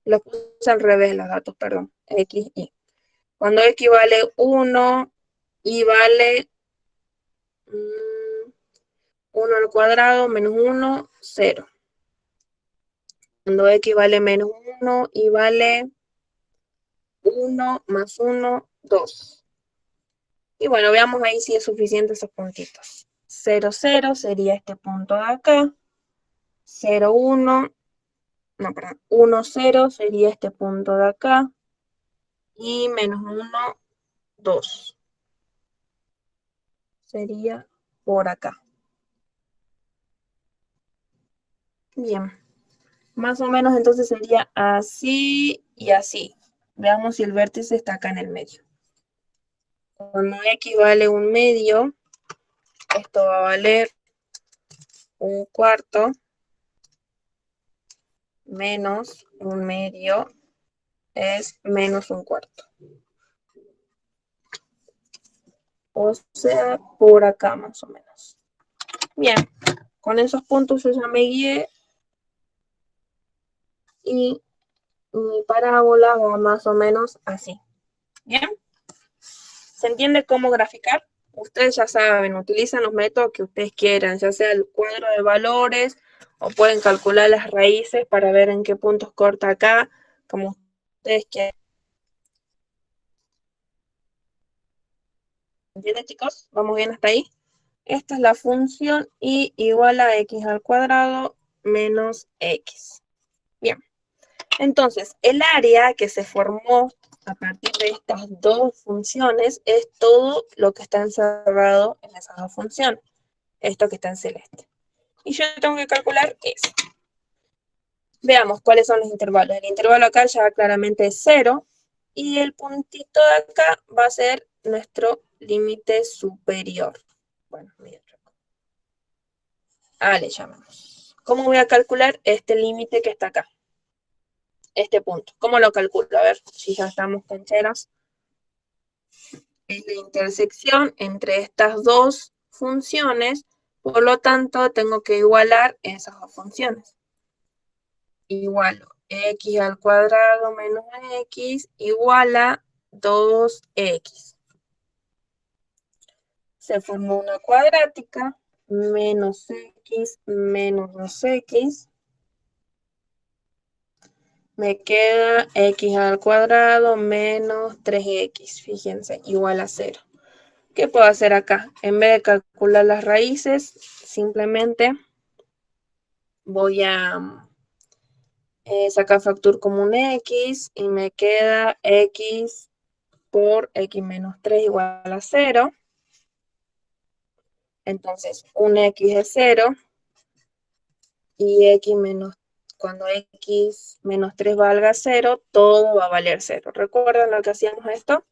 los puse al revés los datos, perdón, x, y. Cuando x vale 1, y vale 1 al cuadrado menos 1, 0. Cuando x vale menos 1, y vale 1 más 1, 2. Y bueno, veamos ahí si es suficiente esos puntitos. 0, 0 sería este punto de acá. 0, 1, no, perdón, 1, 0 sería este punto de acá. Y menos 1, 2. Sería por acá. Bien. Más o menos entonces sería así y así. Veamos si el vértice está acá en el medio. Cuando x vale 1/2, esto va a valer 1/4 menos 1/2 es menos 1/4. O sea, por acá más o menos. Bien, con esos puntos yo ya me guié y mi parábola va más o menos así. Bien, ¿se entiende cómo graficar? Ustedes ya saben, utilizan los métodos que ustedes quieran, ya sea el cuadro de valores o pueden calcular las raíces para ver en qué puntos corta acá, como ustedes quieran. ¿Entienden, chicos? ¿Vamos bien hasta ahí? Esta es la función y igual a x al cuadrado menos x. Bien, entonces el área que se formó a partir de estas dos funciones es todo lo que está encerrado en esas dos funciones. Esto que está en celeste. Y yo tengo que calcular eso. Veamos cuáles son los intervalos. El intervalo acá ya claramente es 0. Y el puntito de acá va a ser nuestro límite superior. Bueno, le llamamos. ¿Cómo voy a calcular este límite que está acá? Este punto. ¿Cómo lo calculo? A ver si ya estamos cancheros. Es la intersección entre estas dos funciones. Por lo tanto, tengo que igualar esas dos funciones. Igualo x al cuadrado menos x igual a 2x. Se formó una cuadrática, menos x menos 2x. Me queda x al cuadrado menos 3x, fíjense, igual a 0. ¿Qué puedo hacer acá? En vez de calcular las raíces, simplemente voy a sacar factor común x y me queda x por x menos 3 igual a 0. Entonces, un x es 0 y x menos, cuando x menos 3 valga 0, todo va a valer 0. ¿Recuerdan lo que hacíamos esto?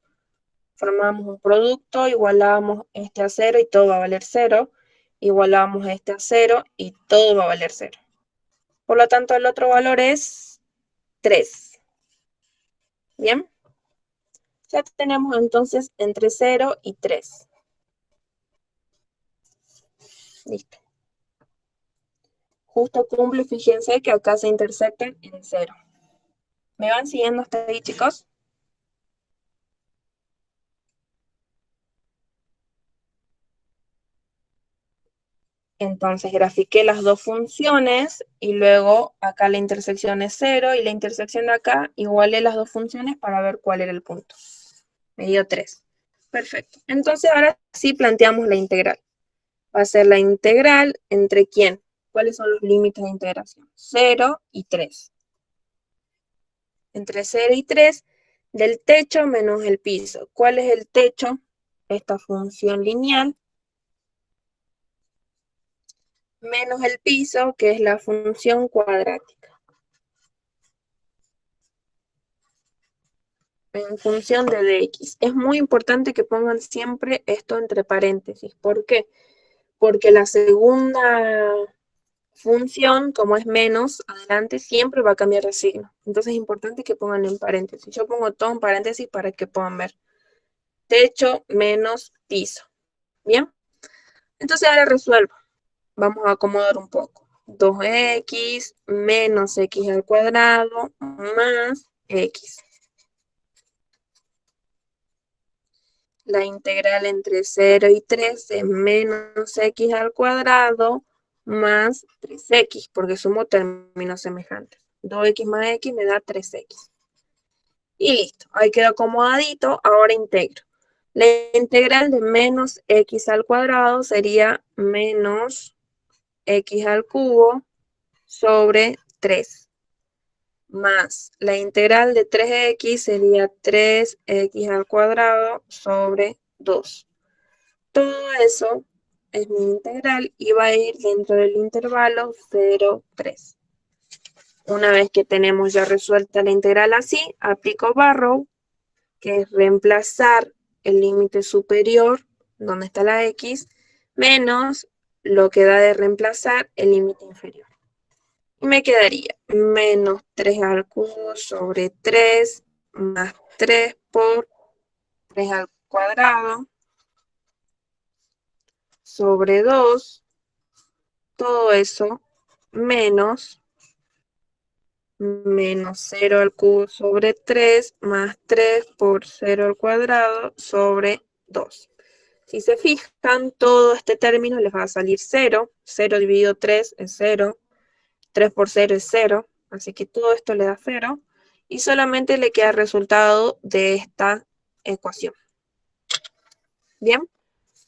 Formamos un producto, igualamos este a 0 y todo va a valer 0. Igualamos este a 0 y todo va a valer 0. Por lo tanto, el otro valor es 3. ¿Bien? Ya tenemos entonces entre 0 y 3. Listo. Justo cumple, fíjense que acá se intersectan en 0. ¿Me van siguiendo hasta ahí, chicos? Entonces grafiqué las dos funciones y luego acá la intersección es 0 y la intersección de acá igualé las dos funciones para ver cuál era el punto. Me dio 3. Perfecto. Entonces ahora sí planteamos la integral. Va a ser la integral entre ¿quién? ¿Cuáles son los límites de integración? 0 y 3. Entre 0 y 3 del techo menos el piso. ¿Cuál es el techo? Esta función lineal menos el piso, que es la función cuadrática. En función de dx. Es muy importante que pongan siempre esto entre paréntesis. ¿Por qué? Porque la segunda función, como es menos, adelante siempre va a cambiar de signo. Entonces es importante que pongan en paréntesis. Yo pongo todo en paréntesis para que puedan ver. Techo menos piso. ¿Bien? Entonces ahora resuelvo. Vamos a acomodar un poco. 2x menos x al cuadrado más x. La integral entre 0 y 3 es menos x al cuadrado más 3x, porque sumo términos semejantes. 2x más x me da 3x. Y listo, ahí quedó acomodadito, ahora integro. La integral de menos x al cuadrado sería menos x al cubo sobre 3. Más la integral de 3x sería 3x al cuadrado sobre 2. Todo eso es mi integral y va a ir dentro del intervalo 0, 3. Una vez que tenemos ya resuelta la integral así, aplico Barrow, que es reemplazar el límite superior, donde está la x, menos lo que da de reemplazar el límite inferior. Y me quedaría menos 3 al cubo sobre 3 más 3 por 3 al cuadrado sobre 2. Todo eso menos 0 al cubo sobre 3 más 3 por 0 al cuadrado sobre 2. Si se fijan, todo este término les va a salir 0. 0 dividido 3 es 0. 3 por 0 es 0. Así que todo esto le da 0. Y solamente le queda el resultado de esta ecuación. Bien,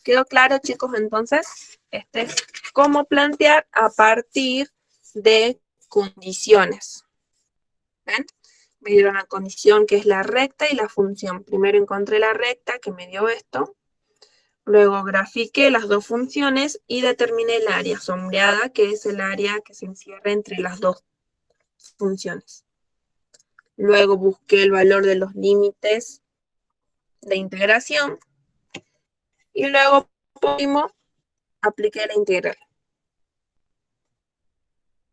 ¿quedó claro, chicos? Entonces, este es cómo plantear a partir de condiciones. ¿Ven? Me dieron la condición que es la recta y la función. Primero encontré la recta que me dio esto. Luego grafiqué las dos funciones y determiné el área sombreada, que es el área que se encierra entre las dos funciones. Luego busqué el valor de los límites de integración. Y luego, por último, apliqué la integral.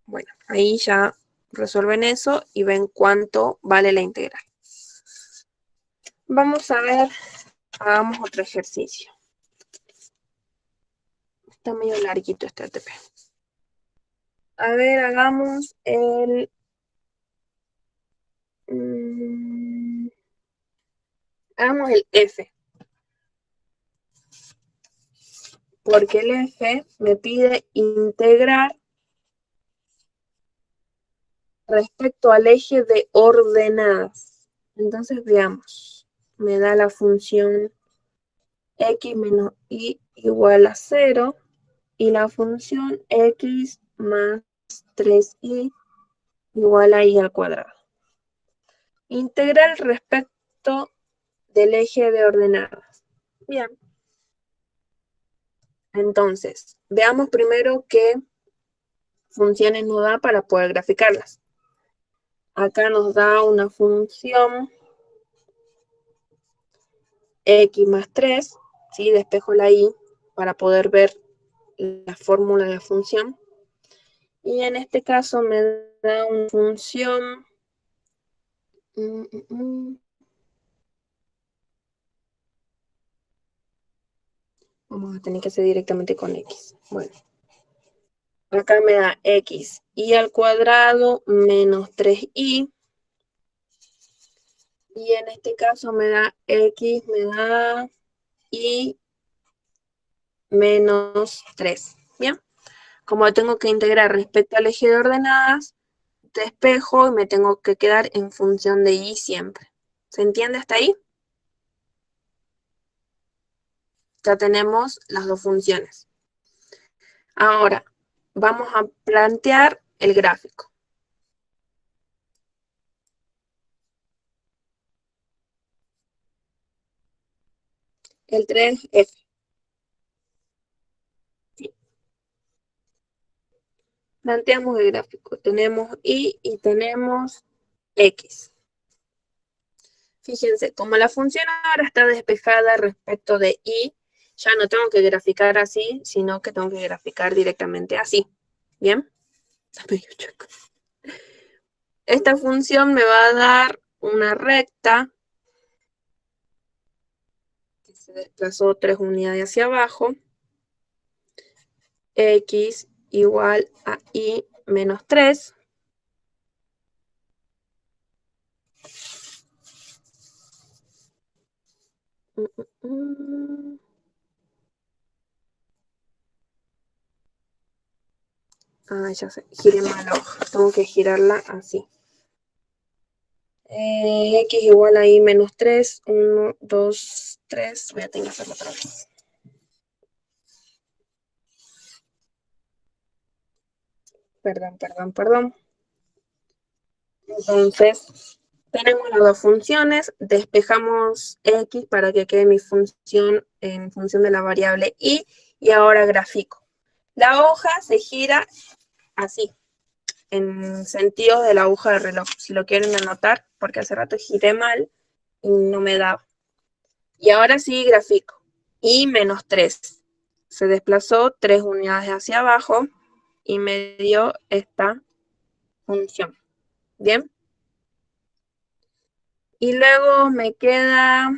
Bueno, ahí ya resuelven eso y ven cuánto vale la integral. Vamos a ver, hagamos otro ejercicio. Está medio larguito este ATP. A ver, hagamos el Hagamos el F. Porque el F me pide integrar respecto al eje de ordenadas. Entonces veamos. Me da la función x menos y igual a 0 y la función x más 3y igual a y al cuadrado. Integral respecto del eje de ordenadas. Bien. Entonces, veamos primero qué funciones nos da para poder graficarlas. Acá nos da una función x más 3, ¿sí? Despejo la y para poder ver la fórmula de la función. Y en este caso me da una función vamos a tener que hacer directamente con x. Bueno, acá me da x y al cuadrado menos 3y. Y en este caso me da x, me da y menos 3. Bien, como tengo que integrar respecto al eje de ordenadas, despejo y me tengo que quedar en función de y siempre. ¿Se entiende hasta ahí? Ya tenemos las dos funciones. Ahora, vamos a plantear el gráfico. El 3F. Sí. Planteamos el gráfico. Tenemos y tenemos x. Fíjense, como la función ahora está despejada respecto de y, ya no tengo que graficar así, sino que tengo que graficar directamente así. ¿Bien? Esta función me va a dar una recta que se desplazó 3 unidades hacia abajo, x igual a y menos 3. Ah, ya sé, giré mal la hoja, tengo que girarla así. X igual a y menos 3, 1, 2, 3, voy a tener que hacerlo otra vez. Perdón. Entonces, tenemos las dos funciones, despejamos x para que quede mi función en función de la variable y ahora grafico. La hoja se gira así, en sentido de la aguja del reloj, si lo quieren anotar, porque hace rato giré mal y no me daba. Y ahora sí grafico. Y menos 3. Se desplazó 3 unidades hacia abajo y me dio esta función. ¿Bien? Y luego me queda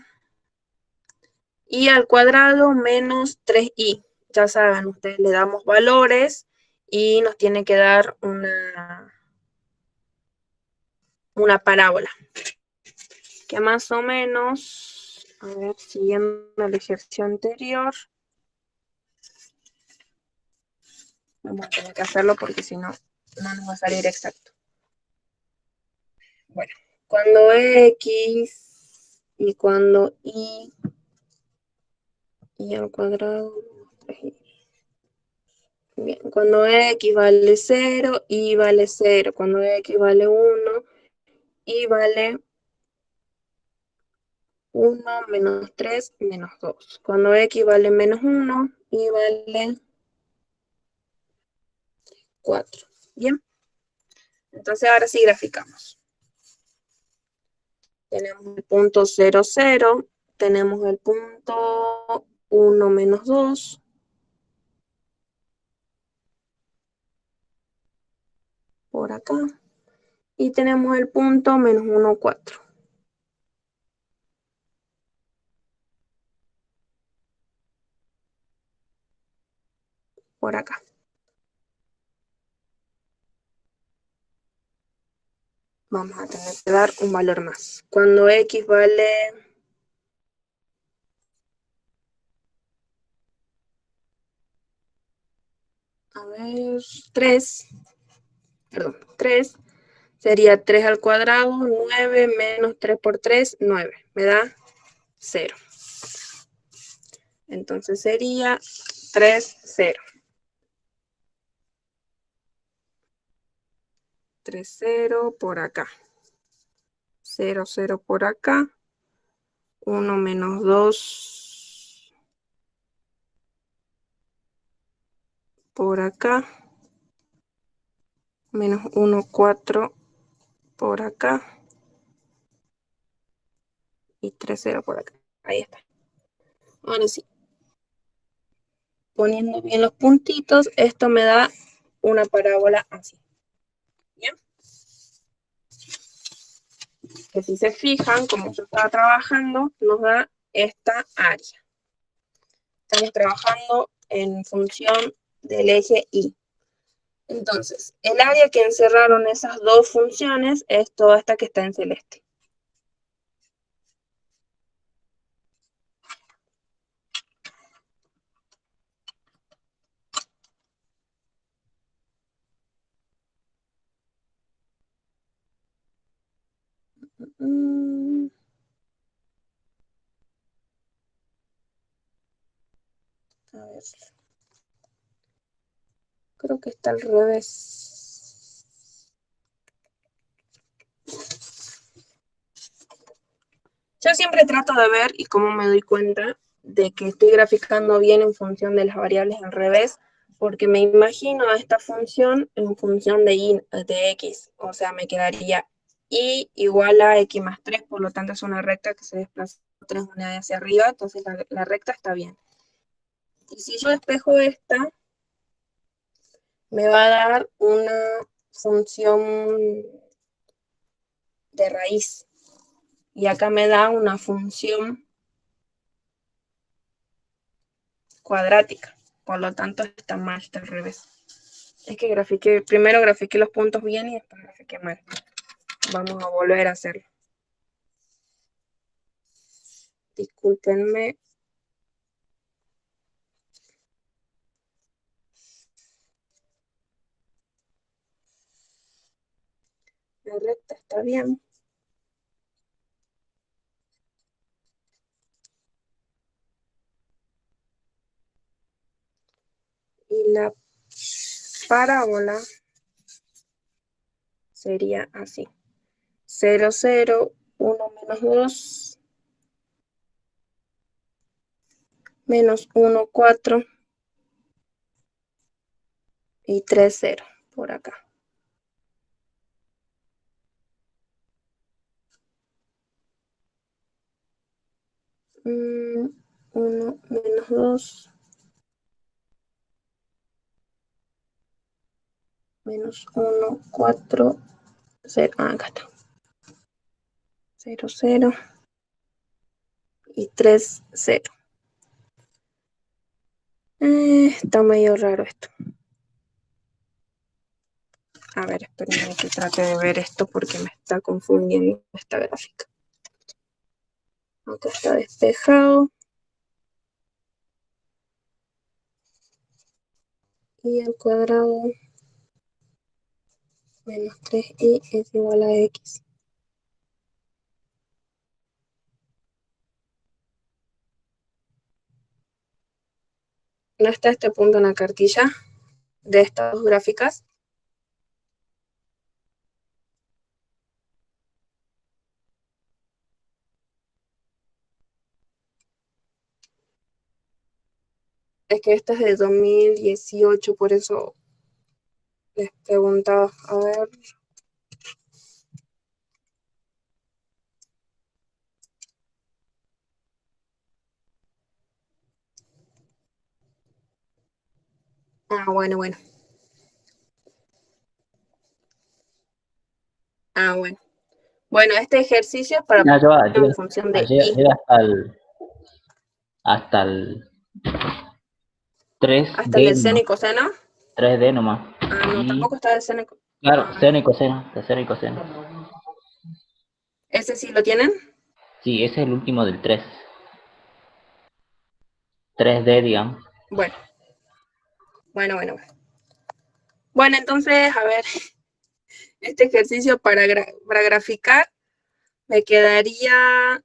y al cuadrado menos 3y. Ya saben, ustedes le damos valores y nos tiene que dar una parábola. Que más o menos, a ver, siguiendo el ejercicio anterior, vamos a tener que hacerlo porque si no, no nos va a salir exacto. Bueno, cuando x y cuando y al cuadrado, bien, cuando x vale 0, y vale 0. Cuando x vale 1, y vale 1 menos 3 menos 2. Cuando x vale menos 1, y vale 4. Bien, entonces ahora sí graficamos. Tenemos el punto 0, 0. Tenemos el punto 1 menos 2. Por acá. Y tenemos el punto menos 1, 4. Por acá. vamos a tener que dar un valor más. Cuando x vale... A ver, 3, perdón, 3 sería 3 al cuadrado, 9 menos 3 por 3, 9. Me da 0. Entonces sería 3, 0. 3, 0 por acá. 0, 0 por acá. 1 menos 2 por acá. Menos 1, 4 por acá. Y 3, 0 por acá. Ahí está. Ahora sí. Poniendo bien los puntitos, esto me da una parábola así. Bien. Que si se fijan, como yo estaba trabajando, nos da esta área. Estamos trabajando en función del eje Y. Entonces, el área que encerraron esas dos funciones es toda esta que está en celeste. A ver. Creo que está al revés. Yo siempre trato de ver y cómo me doy cuenta de que estoy graficando bien en función de las variables al revés, porque me imagino esta función en función de, de x, o sea, me quedaría y igual a x más 3, por lo tanto es una recta que se desplaza 3 unidades hacia arriba, entonces la recta está bien. Y si yo despejo esta, me va a dar una función de raíz. Y acá me da una función cuadrática. Por lo tanto, está mal, está al revés. Es que primero grafiqué los puntos bien y después grafiqué mal. Vamos a volver a hacerlo. Discúlpenme. La recta está bien. Y la parábola sería así. 0, 0, 1 menos 2, menos 1, 4 y 3, 0 por acá. Mm, 1 menos 2 menos 1, 4, 0. Ah, acá está. 0, 0 y 3, 0. Está medio raro esto. A ver, espérenme que trate de ver esto porque me está confundiendo esta gráfica. Acá está despejado. Y al cuadrado menos 3y es igual a x. ¿No está este punto en la cartilla de estas dos gráficas? Es que esta es de 2018, por eso les preguntaba. A ver. Ah, bueno. Ah, bueno. Bueno, este ejercicio es para No, poner en función de y. llega hasta el Hasta el 3D de seno nomás. y coseno. 3D nomás. Ah, no, Y tampoco está el seno. claro, Ah, seno y coseno, de seno y coseno. ¿Ese sí lo tienen? Sí, ese es el último del 3. 3D, digamos. Bueno, bueno. Bueno, entonces, a ver, este ejercicio para graficar me quedaría,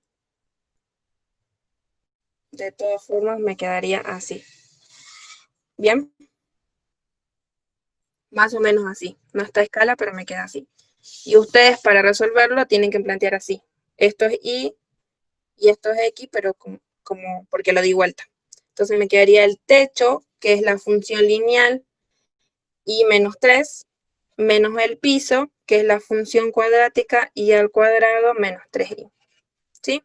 de todas formas, me quedaría así. ¿Bien? Más o menos así. No está a escala, pero me queda así. Y ustedes para resolverlo tienen que plantear así. Esto es Y y esto es X, pero como porque lo di vuelta. Entonces me quedaría el techo, que es la función lineal, y menos 3, menos el piso, que es la función cuadrática, y al cuadrado menos 3y. ¿Sí?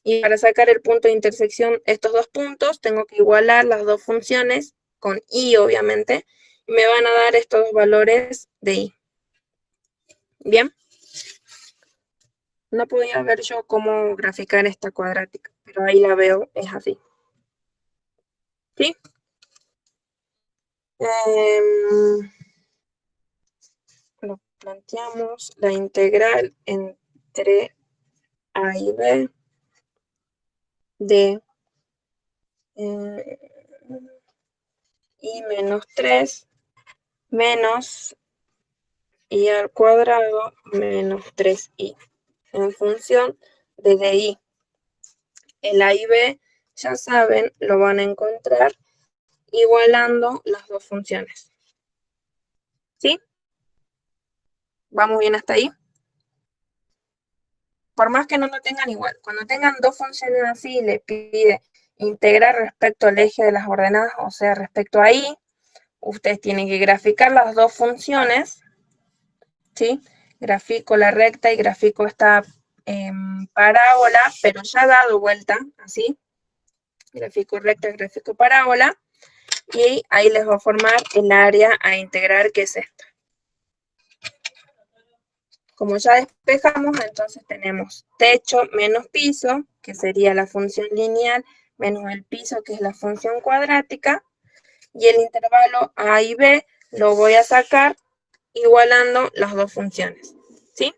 Y para sacar el punto de intersección, estos dos puntos, tengo que igualar las dos funciones con y, obviamente, y me van a dar estos dos valores de y. ¿Bien? No podía ver yo cómo graficar esta cuadrática, pero ahí la veo, es así. ¿Sí? Lo planteamos, la integral entre a y b de y menos 3 menos y al cuadrado menos 3y en función de DI. El A y B, ya saben, lo van a encontrar igualando las dos funciones. ¿Sí? ¿Vamos bien hasta ahí? Por más que no lo tengan igual, cuando tengan dos funciones así, le pide integrar respecto al eje de las ordenadas, o sea, respecto a y, ustedes tienen que graficar las dos funciones, ¿sí? Grafico la recta y grafico esta parábola, pero ya dado vuelta, así. Grafico recta, grafico parábola. Y ahí les va a formar el área a integrar, que es esta. Como ya despejamos, entonces tenemos techo menos piso, que sería la función lineal, menos el piso, que es la función cuadrática, y el intervalo A y B lo voy a sacar igualando las dos funciones. ¿Sí?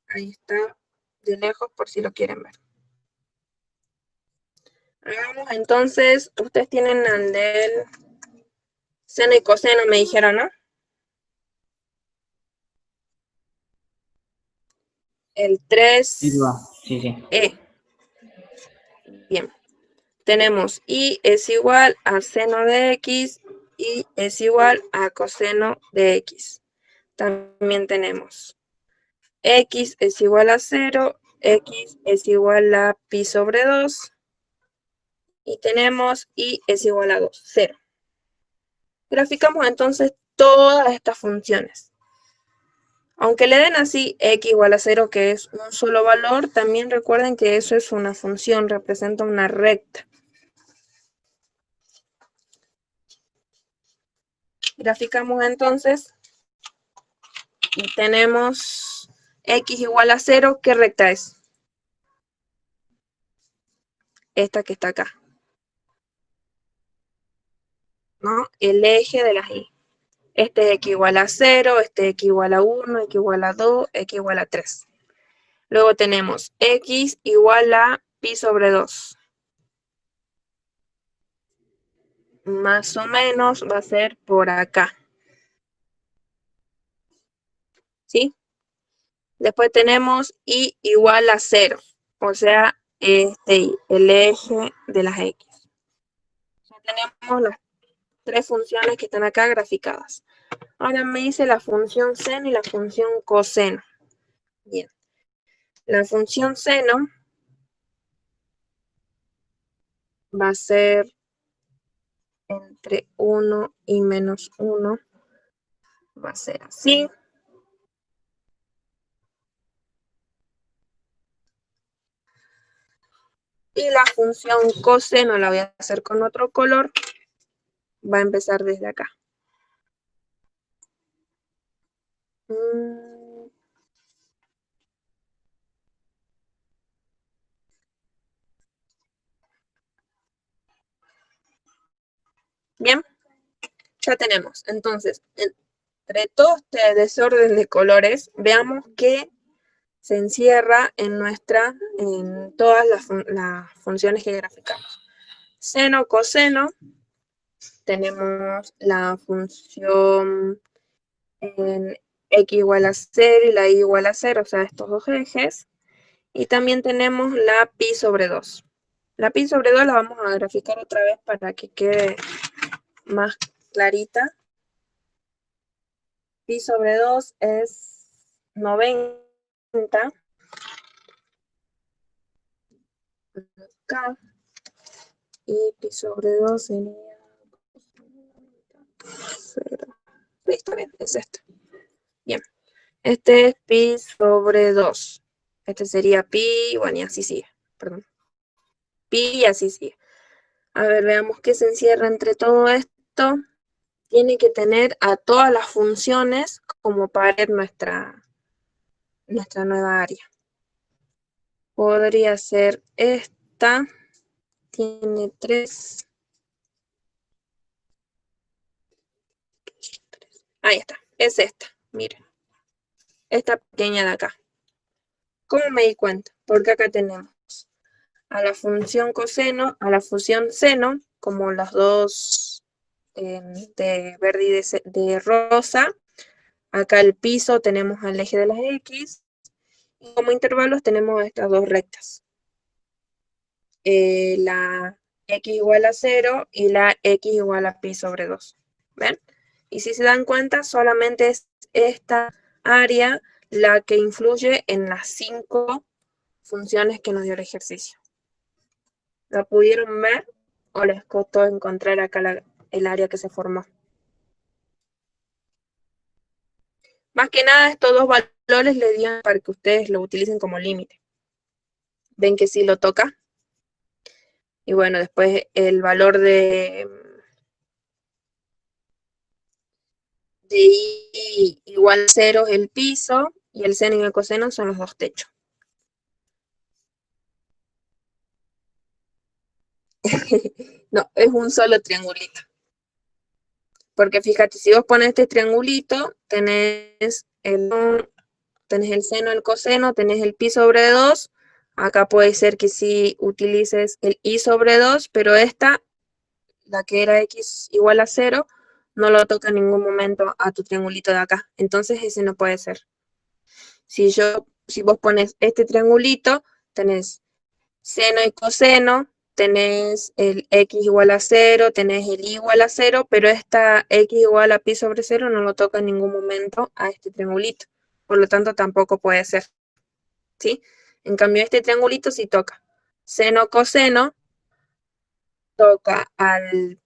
Ahí está de lejos por si lo quieren ver. Hagamos entonces, ustedes tienen el del seno y coseno, me dijeron, ¿no? El 3E. Sí, sí. Bien. Tenemos y es igual a seno de x y es igual a coseno de x. También tenemos x es igual a 0, x es igual a pi sobre 2 y tenemos y es igual a 2, 0. Graficamos entonces todas estas funciones. Aunque le den así x igual a 0, que es un solo valor, también recuerden que eso es una función, representa una recta. Graficamos entonces y tenemos x igual a 0, ¿qué recta es? Esta que está acá, ¿no? El eje de las y. Este es x igual a 0, este es x igual a 1, x igual a 2, x igual a 3. Luego tenemos x igual a pi sobre 2. Más o menos va a ser por acá. ¿Sí? Después tenemos y igual a 0. O sea, el eje de las x. Ya tenemos las tres funciones que están acá graficadas. Ahora me dice la función seno y la función coseno. Bien. La función seno va a ser entre 1 y menos 1. Va a ser así. Y la función coseno la voy a hacer con otro color. Va a empezar desde acá. Bien. Ya tenemos. Entonces, entre todo este desorden de colores, veamos qué se encierra en todas las funciones que graficamos. Seno, coseno, tenemos la función en x igual a 0 y la y igual a 0, o sea, estos dos ejes. Y también tenemos la pi sobre 2. La pi sobre 2 la vamos a graficar otra vez para que quede más clarita. Pi sobre 2 es 90. Acá. Y pi sobre 2 sería 0. Listo, bien, es esto. Bien. Este es pi sobre 2. Este sería pi, bueno, y así sigue. Perdón. Pi y así sigue. A ver, veamos qué se encierra entre todo esto. Tiene que tener a todas las funciones como pared nuestra nueva área. Podría ser esta. Tiene 3. Ahí está. Es esta. Miren. Esta pequeña de acá. ¿Cómo me di cuenta? Porque acá tenemos a la función coseno, a la función seno, como las dos de verde y de rosa. Acá el piso tenemos al eje de las X. Y como intervalos tenemos estas dos rectas. La X igual a 0 y la X igual a pi sobre 2. ¿Ven? Y si se dan cuenta, solamente es esta área la que influye en las 5 funciones que nos dio el ejercicio. ¿La pudieron ver o les costó encontrar acá el área que se formó? Más que nada, estos dos valores les dieron para que ustedes lo utilicen como límite. ¿Ven que sí lo toca? Y bueno, después el valor de y igual a 0 es el piso y el seno y el coseno son los dos techos. No, es un solo triangulito. Porque fíjate, si vos pones este triangulito, tenés el seno, el coseno, tenés el pi sobre 2. Acá puede ser que sí utilices el i sobre 2, pero esta, la que era x igual a 0, no lo toca en ningún momento a tu triangulito de acá. Entonces ese no puede ser. Si vos pones este triangulito, tenés seno y coseno, tenés el x igual a 0, tenés el y igual a 0, pero esta x igual a pi sobre 0 no lo toca en ningún momento a este triangulito. Por lo tanto, tampoco puede ser. ¿Sí? En cambio, este triangulito sí toca. Seno, coseno, toca al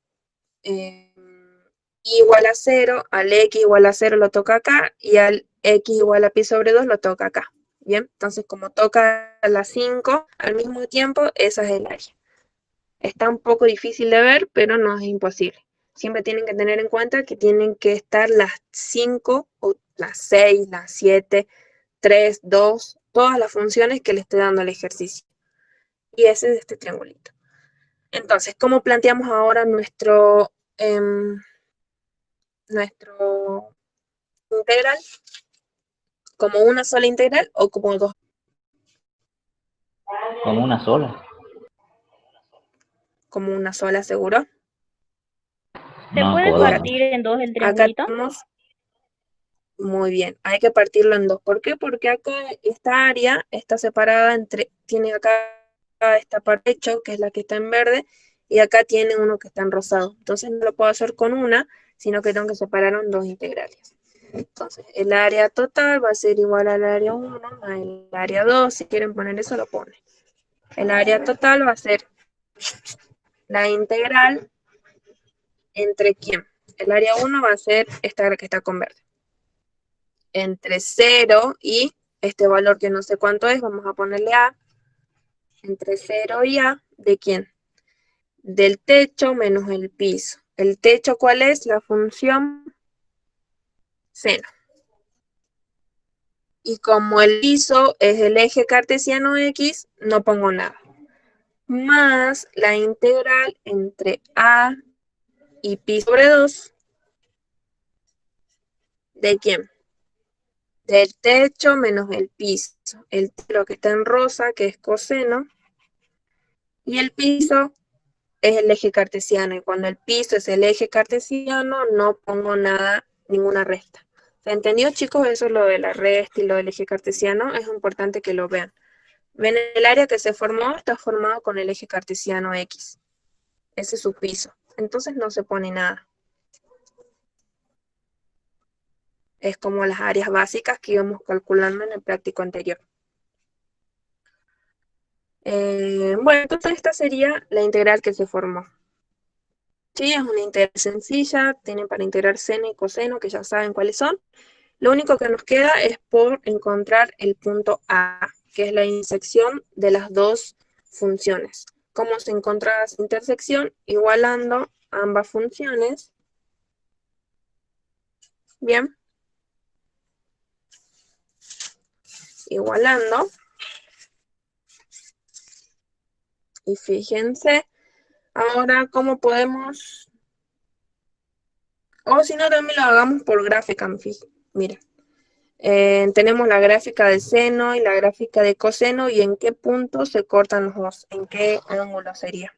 y igual a 0, al x igual a 0 lo toca acá, y al x igual a pi sobre 2 lo toca acá. Bien, entonces como toca a las 5 al mismo tiempo, esa es el área. Está un poco difícil de ver, pero no es imposible. Siempre tienen que tener en cuenta que tienen que estar las 5 o las 6, las 7, 3, 2, todas las funciones que le esté dando el ejercicio. Y ese es este triangulito. Entonces, ¿cómo planteamos ahora nuestro integral? ¿Como una sola integral o como dos? Como una sola. Como una sola, ¿seguro? ¿Se No, puede como dos. partir en dos el Acá triangulito? tenemos, muy bien, hay que partirlo en dos. ¿Por qué? Porque acá esta área está separada tiene acá esta parte hecho, que es la que está en verde, y acá tiene uno que está en rosado. Entonces no lo puedo hacer con una, sino que tengo que separar en dos integrales. Entonces, el área total va a ser igual al área 1 más el área 2. Si quieren poner eso, lo ponen. El área total va a ser la integral entre ¿quién? El área 1 va a ser esta que está con verde. Entre 0 y este valor que no sé cuánto es, vamos a ponerle A. Entre 0 y A, ¿de quién? Del techo menos el piso. ¿El techo cuál es? La función seno. Y como el piso es el eje cartesiano X, no pongo nada. Más la integral entre A y pi sobre 2 ¿De quién? Del techo menos el piso. El lo que está en rosa, que es coseno, y el piso es el eje cartesiano. Y cuando el piso es el eje cartesiano, no pongo nada, ninguna resta. ¿Se entendió, chicos? Eso es lo de la resta y lo del eje cartesiano. Es importante que lo vean. ¿Ven el área que se formó? Está formado con el eje cartesiano X. Ese es su piso. Entonces no se pone nada. Es como las áreas básicas que íbamos calculando en el práctico anterior. Bueno, entonces esta sería la integral que se formó. Sí, es una integral sencilla, tienen para integrar seno y coseno, que ya saben cuáles son. Lo único que nos queda es por encontrar el punto A, que es la intersección de las dos funciones. ¿Cómo se encuentra esa intersección? Igualando ambas funciones. Bien. Igualando. Y fíjense, ahora cómo podemos, o si no también lo hagamos por gráfica, miren. Tenemos la gráfica de seno y la gráfica de coseno y en qué punto se cortan los dos, en qué ángulo sería.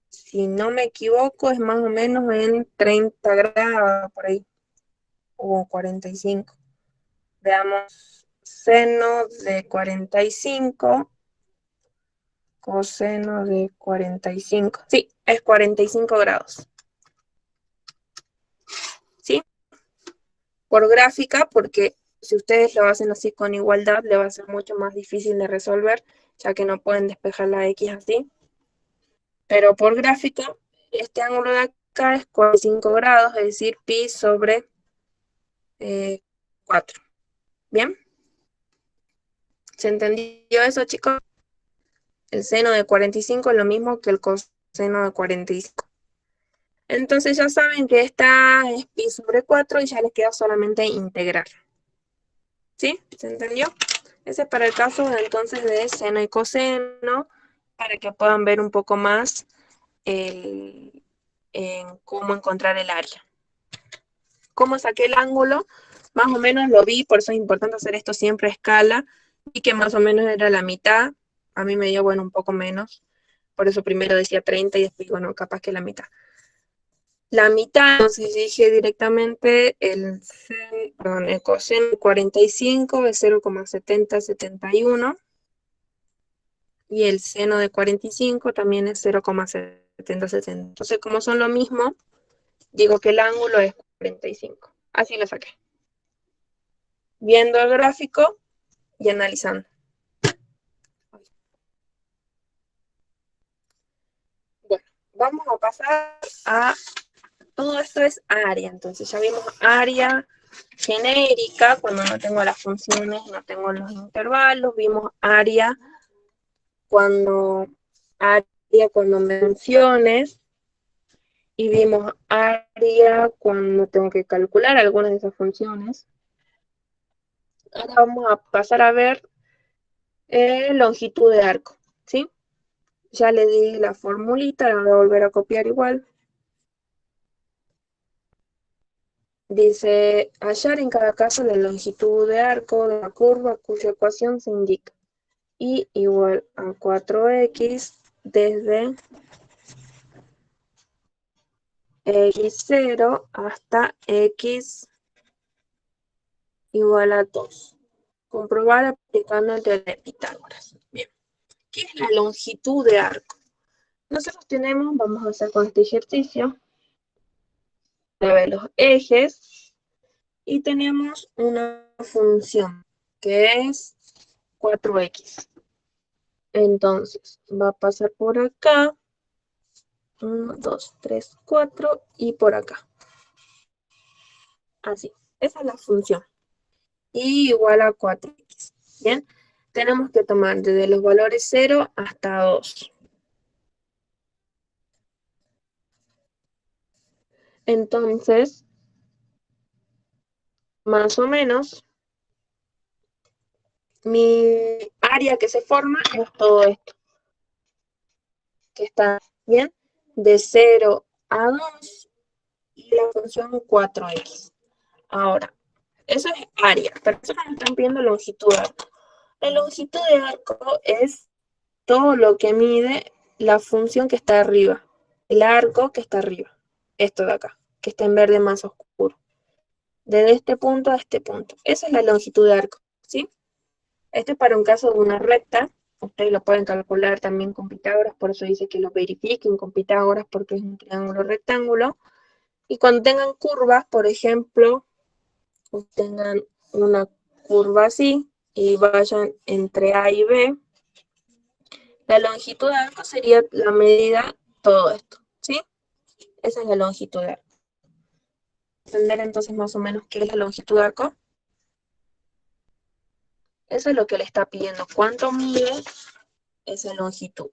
Si no me equivoco, es más o menos en 30 grados, por ahí, o 45. Veamos, seno de 45, coseno de 45. Sí, es 45 grados. ¿Sí? Por gráfica, porque si ustedes lo hacen así con igualdad, le va a ser mucho más difícil de resolver, ya que no pueden despejar la X así. Pero por gráfica, este ángulo de acá es 45 grados, es decir, pi sobre 4. ¿Bien? ¿Se entendió eso, chicos? El seno de 45 es lo mismo que el coseno de 45. Entonces ya saben que esta es pi sobre 4 y ya les queda solamente integrar. ¿Sí? ¿Se entendió? Ese es para el caso entonces de seno y coseno, para que puedan ver un poco más en cómo encontrar el área. ¿Cómo saqué el ángulo? Más o menos lo vi, por eso es importante hacer esto siempre a escala, y que más o menos era la mitad. A mí me dio, bueno, un poco menos. Por eso primero decía 30 y después, bueno, capaz que la mitad. La mitad, entonces dije directamente el coseno de 45 es 0,7071 y el seno de 45 también es 0,7070. Entonces, como son lo mismo, digo que el ángulo es 45. Así lo saqué. Viendo el gráfico y analizando. Bueno, vamos a pasar a... Todo esto es área, entonces ya vimos área genérica, cuando no tengo las funciones, no tengo los intervalos, vimos área cuando menciones, y vimos área cuando tengo que calcular algunas de esas funciones. Ahora vamos a pasar a ver longitud de arco, ¿sí? Ya le di la formulita, la voy a volver a copiar igual. Dice, hallar en cada caso la longitud de arco de la curva cuya ecuación se indica. Y igual a 4x desde x0 hasta x igual a 2. Comprobar aplicando el teorema de Pitágoras. Bien. ¿Qué es la longitud de arco? Nosotros tenemos, vamos a hacer con este ejercicio, de los ejes, y tenemos una función que es 4x. Entonces, va a pasar por acá, 1, 2, 3, 4, y por acá. Así, esa es la función. Y igual a 4x. Bien, tenemos que tomar desde los valores 0 hasta 2. Entonces, más o menos, mi área que se forma es todo esto, que está bien, de 0 a 2, y la función 4x. Ahora, eso es área, pero nosotros nos están pidiendo longitud de arco. La longitud de arco es todo lo que mide la función que está arriba, el arco que está arriba, esto de acá, que está en verde más oscuro. Desde este punto a este punto. Esa es la longitud de arco, ¿sí? Este es para un caso de una recta. Ustedes lo pueden calcular también con Pitágoras, por eso dice que lo verifiquen con Pitágoras porque es un triángulo rectángulo. Y cuando tengan curvas, por ejemplo, tengan una curva así y vayan entre A y B, la longitud de arco sería la medida todo esto, ¿sí? Esa es la longitud de arco. ¿Entender entonces más o menos qué es la longitud de arco? Eso es lo que le está pidiendo. ¿Cuánto mide esa longitud?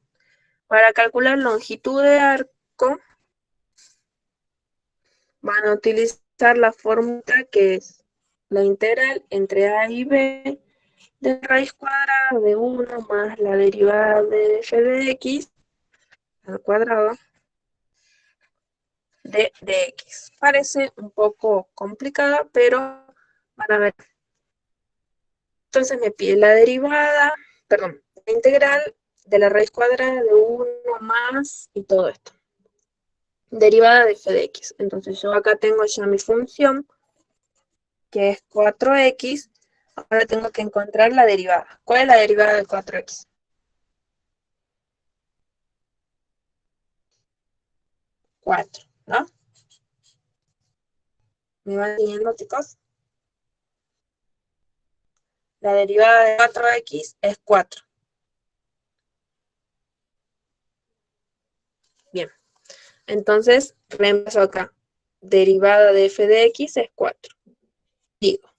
Para calcular longitud de arco, van a utilizar la fórmula que es la integral entre A y B de raíz cuadrada de 1 más la derivada de f de x al cuadrado de dx. Parece un poco complicada, pero van a ver. Entonces me pide la derivada, perdón, la integral de la raíz cuadrada de 1 más y todo esto. Derivada de f de x. Entonces yo acá tengo ya mi función, que es 4x. Ahora tengo que encontrar la derivada. ¿Cuál es la derivada de 4x? 4, ¿no? ¿Me van siguiendo, chicos? La derivada de 4x es 4. Bien. Entonces, reemplazo acá. Derivada de f de x es 4. Digo,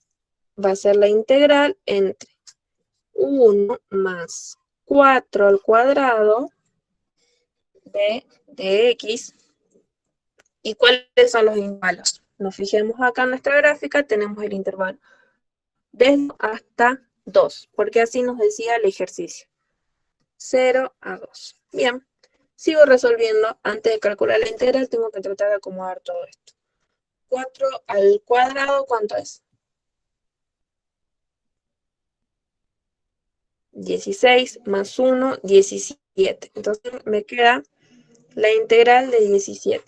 va a ser la integral entre 1 más 4 al cuadrado de dx. ¿Y cuáles son los intervalos? Nos fijemos acá en nuestra gráfica, tenemos el intervalo de hasta 2, porque así nos decía el ejercicio. 0 a 2. Bien, sigo resolviendo. Antes de calcular la integral, tengo que tratar de acomodar todo esto. 4 al cuadrado, ¿cuánto es? 16 más 1, 17. Entonces me queda la integral de 17.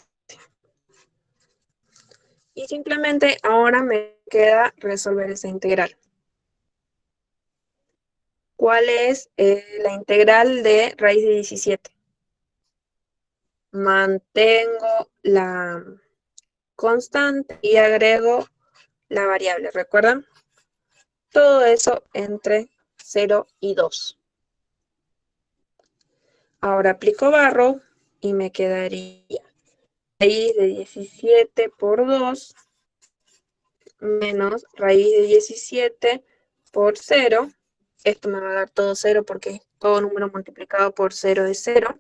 Y simplemente ahora me queda resolver esa integral. ¿Cuál es la integral de raíz de 17? Mantengo la constante y agrego la variable, ¿recuerdan? Todo eso entre 0 y 2. Ahora aplico barro y me quedaría raíz de 17 por 2 menos raíz de 17 por 0. Esto me va a dar todo 0 porque todo número multiplicado por 0 es 0.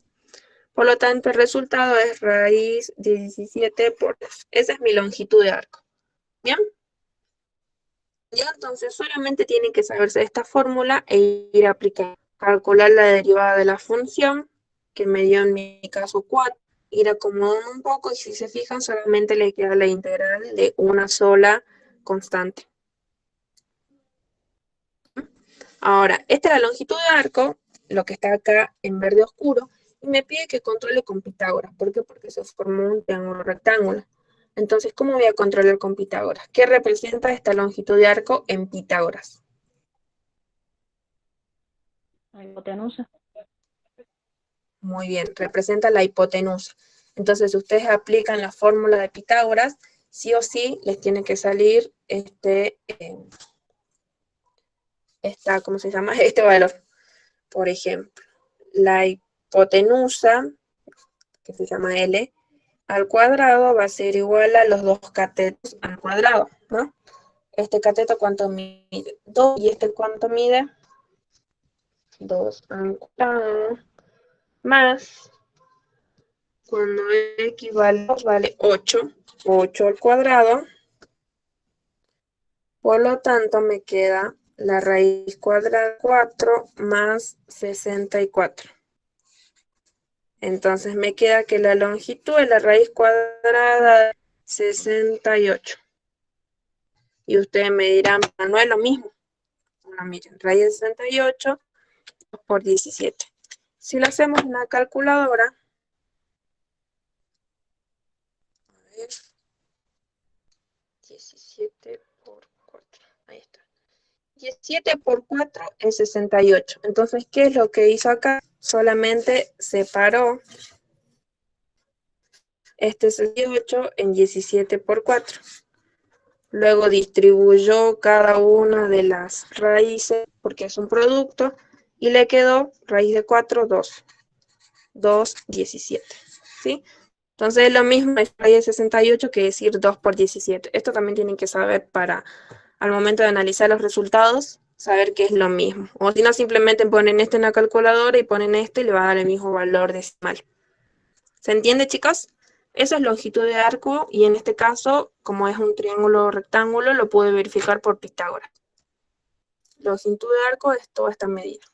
Por lo tanto, el resultado es raíz de 17 por 2. Esa es mi longitud de arco. ¿Bien? Ya entonces solamente tienen que saberse esta fórmula e ir a aplicar. Calcular la derivada de la función, que me dio en mi caso 4. Ir acomodando un poco y si se fijan solamente le queda la integral de una sola constante. Ahora, esta es la longitud de arco, lo que está acá en verde oscuro, y me pide que controle con Pitágoras. ¿Por qué? Porque se formó un triángulo rectángulo. Entonces, ¿cómo voy a controlar con Pitágoras? ¿Qué representa esta longitud de arco en Pitágoras? La hipotenusa. Muy bien, representa la hipotenusa. Entonces, ustedes aplican la fórmula de Pitágoras, sí o sí les tiene que salir ¿cómo se llama? Este valor. Por ejemplo, la hipotenusa, que se llama L, al cuadrado va a ser igual a los dos catetos al cuadrado, ¿no? Este cateto, ¿cuánto mide? 2, y este, ¿cuánto mide? 2 al cuadrado, más, cuando x vale 2, vale 8, 8 al cuadrado, por lo tanto me queda la raíz cuadrada de 4 más 64. Entonces me queda que la longitud de la raíz cuadrada 68. Y ustedes me dirán, no es lo mismo. Bueno, miren, raíz de 68 por 17. Si lo hacemos en la calculadora, a ver, 17 por 4, ahí está. 17 por 4 es 68. Entonces, ¿qué es lo que hizo acá? Solamente separó este 68 en 17 por 4. Luego distribuyó cada una de las raíces, porque es un producto, y le quedó raíz de 4, 2. 2, 17. ¿Sí? Entonces es lo mismo es raíz de 68 que decir 2 por 17. Esto también tienen que saber para, al momento de analizar los resultados, saber que es lo mismo. O si no, simplemente ponen esto en la calculadora y ponen esto y le va a dar el mismo valor decimal. ¿Se entiende, chicos? Eso es longitud de arco y en este caso, como es un triángulo rectángulo, lo pude verificar por Pitágoras. Longitud de arco es toda esta medida.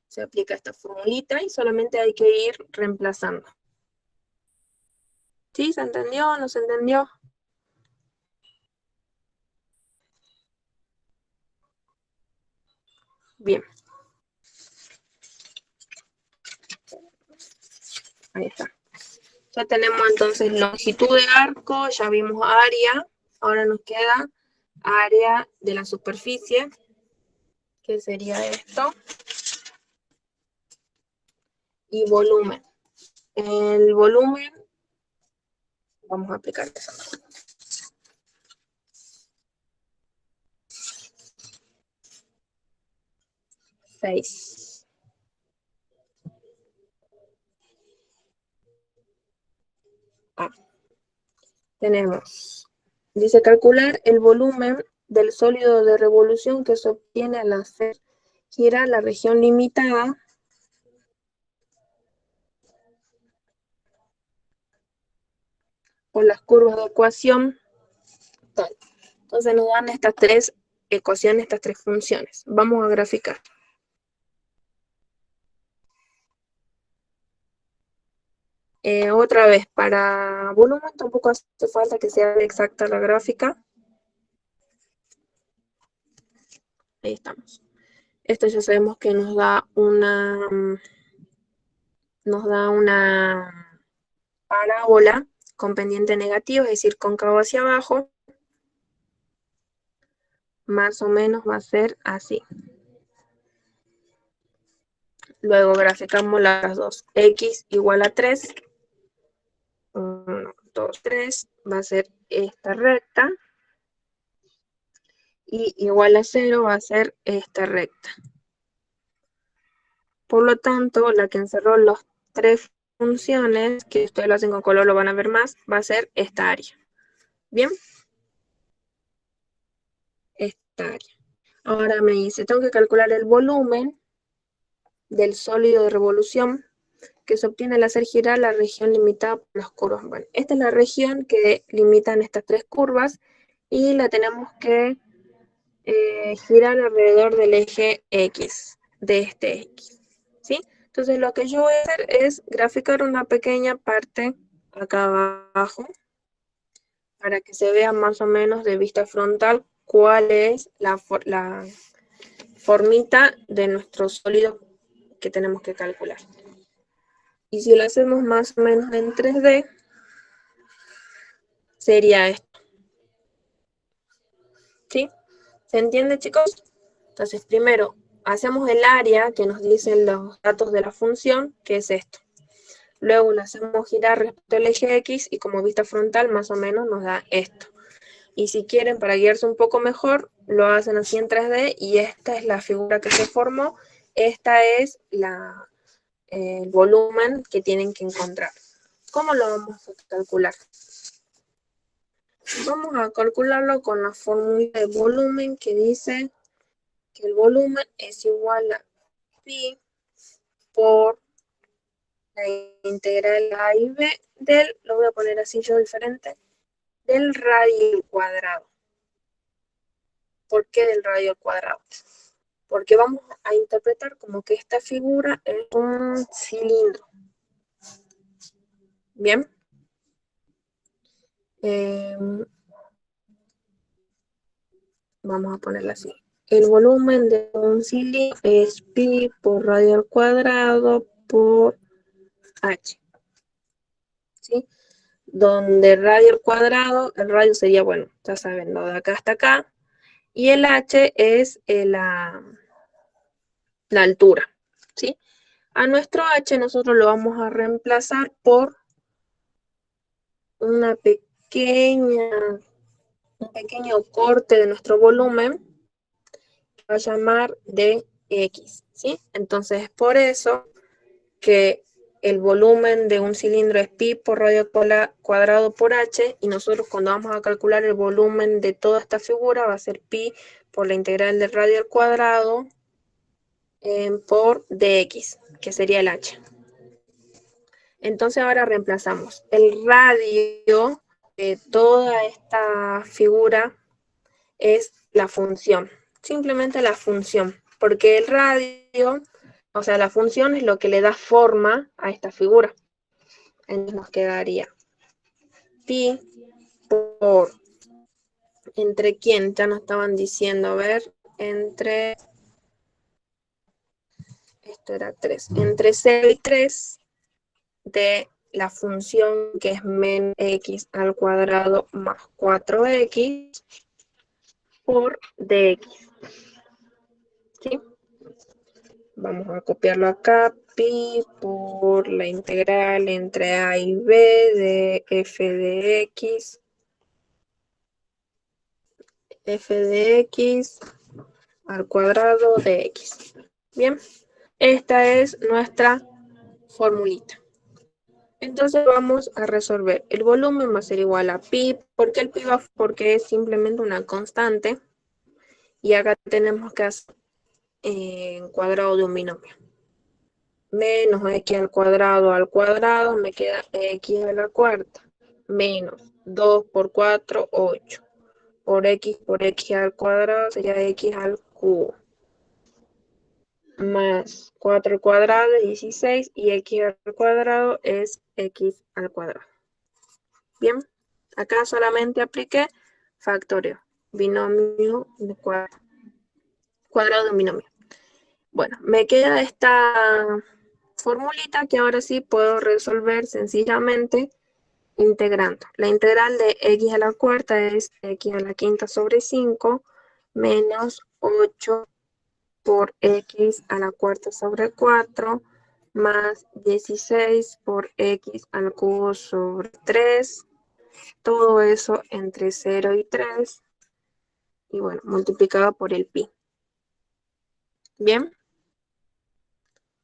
Se aplica esta formulita y solamente hay que ir reemplazando. ¿Sí? ¿Se entendió? ¿No se entendió? Bien. Ahí está. Ya tenemos entonces longitud de arco, ya vimos área, ahora nos queda área de la superficie, que sería esto, y volumen. El volumen, vamos a aplicar eso. 6. Tenemos, dice calcular el volumen del sólido de revolución que se obtiene al hacer girar la región limitada por las curvas de ecuación tal. Entonces nos dan estas tres ecuaciones, estas tres funciones. Vamos a graficar. Otra vez, para volumen tampoco hace falta que sea exacta la gráfica. Ahí estamos. Esto ya sabemos que nos da una parábola con pendiente negativo, es decir, cóncavo hacia abajo. Más o menos va a ser así. Luego graficamos las dos. X igual a 3. 1, 2, 3. Va a ser esta recta. Y igual a 0 va a ser esta recta. Por lo tanto, la que encerró las tres funciones, que ustedes lo hacen con color, lo van a ver más, va a ser esta área. ¿Bien? Esta área. Ahora me dice, tengo que calcular el volumen del sólido de revolución que se obtiene al hacer girar la región limitada por las curvas. Bueno, esta es la región que limitan estas tres curvas y la tenemos que girar alrededor del eje X, de este X, ¿sí? Entonces lo que yo voy a hacer es graficar una pequeña parte acá abajo para que se vea más o menos de vista frontal cuál es la formita de nuestro sólido que tenemos que calcular. Y si lo hacemos más o menos en 3D, sería esto. ¿Sí? ¿Se entiende, chicos? Entonces, primero, hacemos el área que nos dicen los datos de la función, que es esto. Luego lo hacemos girar respecto al eje X y como vista frontal más o menos nos da esto. Y si quieren, para guiarse un poco mejor, lo hacen así en 3D y esta es la figura que se formó. Esta es el volumen que tienen que encontrar. ¿Cómo lo vamos a calcular? Vamos a calcularlo con la fórmula de volumen que dice que el volumen es igual a pi por la integral A y B del, lo voy a poner así yo diferente, del radio al cuadrado. ¿Por qué del radio al cuadrado? Porque vamos a interpretar como que esta figura es un cilindro. ¿Bien? Vamos a ponerla así. El volumen de un cilindro es pi por radio al cuadrado por h. ¿Sí? Donde radio al cuadrado, el radio sería, bueno, ya saben, lo de acá hasta acá. Y el h es la altura. ¿Sí? A nuestro h nosotros lo vamos a reemplazar por un pequeño corte de nuestro volumen que va a llamar dx, ¿sí? Entonces es por eso que el volumen de un cilindro es pi por radio cuadrado por h, y nosotros cuando vamos a calcular el volumen de toda esta figura va a ser pi por la integral del radio al cuadrado por dx, que sería el h. Entonces ahora reemplazamos el radio de toda esta figura es la función, simplemente la función, porque el radio, o sea, la función es lo que le da forma a esta figura. Entonces nos quedaría pi por, ¿entre quién? Ya nos estaban diciendo, a ver, entre, esto era 3, entre 0 y 3 de la función que es menos x al cuadrado más 4x por dx. ¿Sí? Vamos a copiarlo acá, pi por la integral entre a y b de f de x al cuadrado de x. Bien, esta es nuestra formulita. Entonces vamos a resolver. El volumen va a ser igual a pi. ¿Por qué el pi va? Porque es simplemente una constante. Y acá tenemos que hacer cuadrado de un binomio. Menos x al cuadrado, me queda x a la cuarta. Menos 2 por 4, 8. Por x al cuadrado sería x al cubo. Más 4 al cuadrado es 16 y x al cuadrado es x al cuadrado. Bien, acá solamente apliqué factoreo, binomio de cuadrado de un binomio. Bueno, me queda esta formulita que ahora sí puedo resolver sencillamente integrando. La integral de x a la cuarta es x a la quinta sobre 5 menos 8 por x a la cuarta sobre 4 más 16 por x al cubo sobre 3. Todo eso entre 0 y 3. Y bueno, multiplicado por el pi. Bien.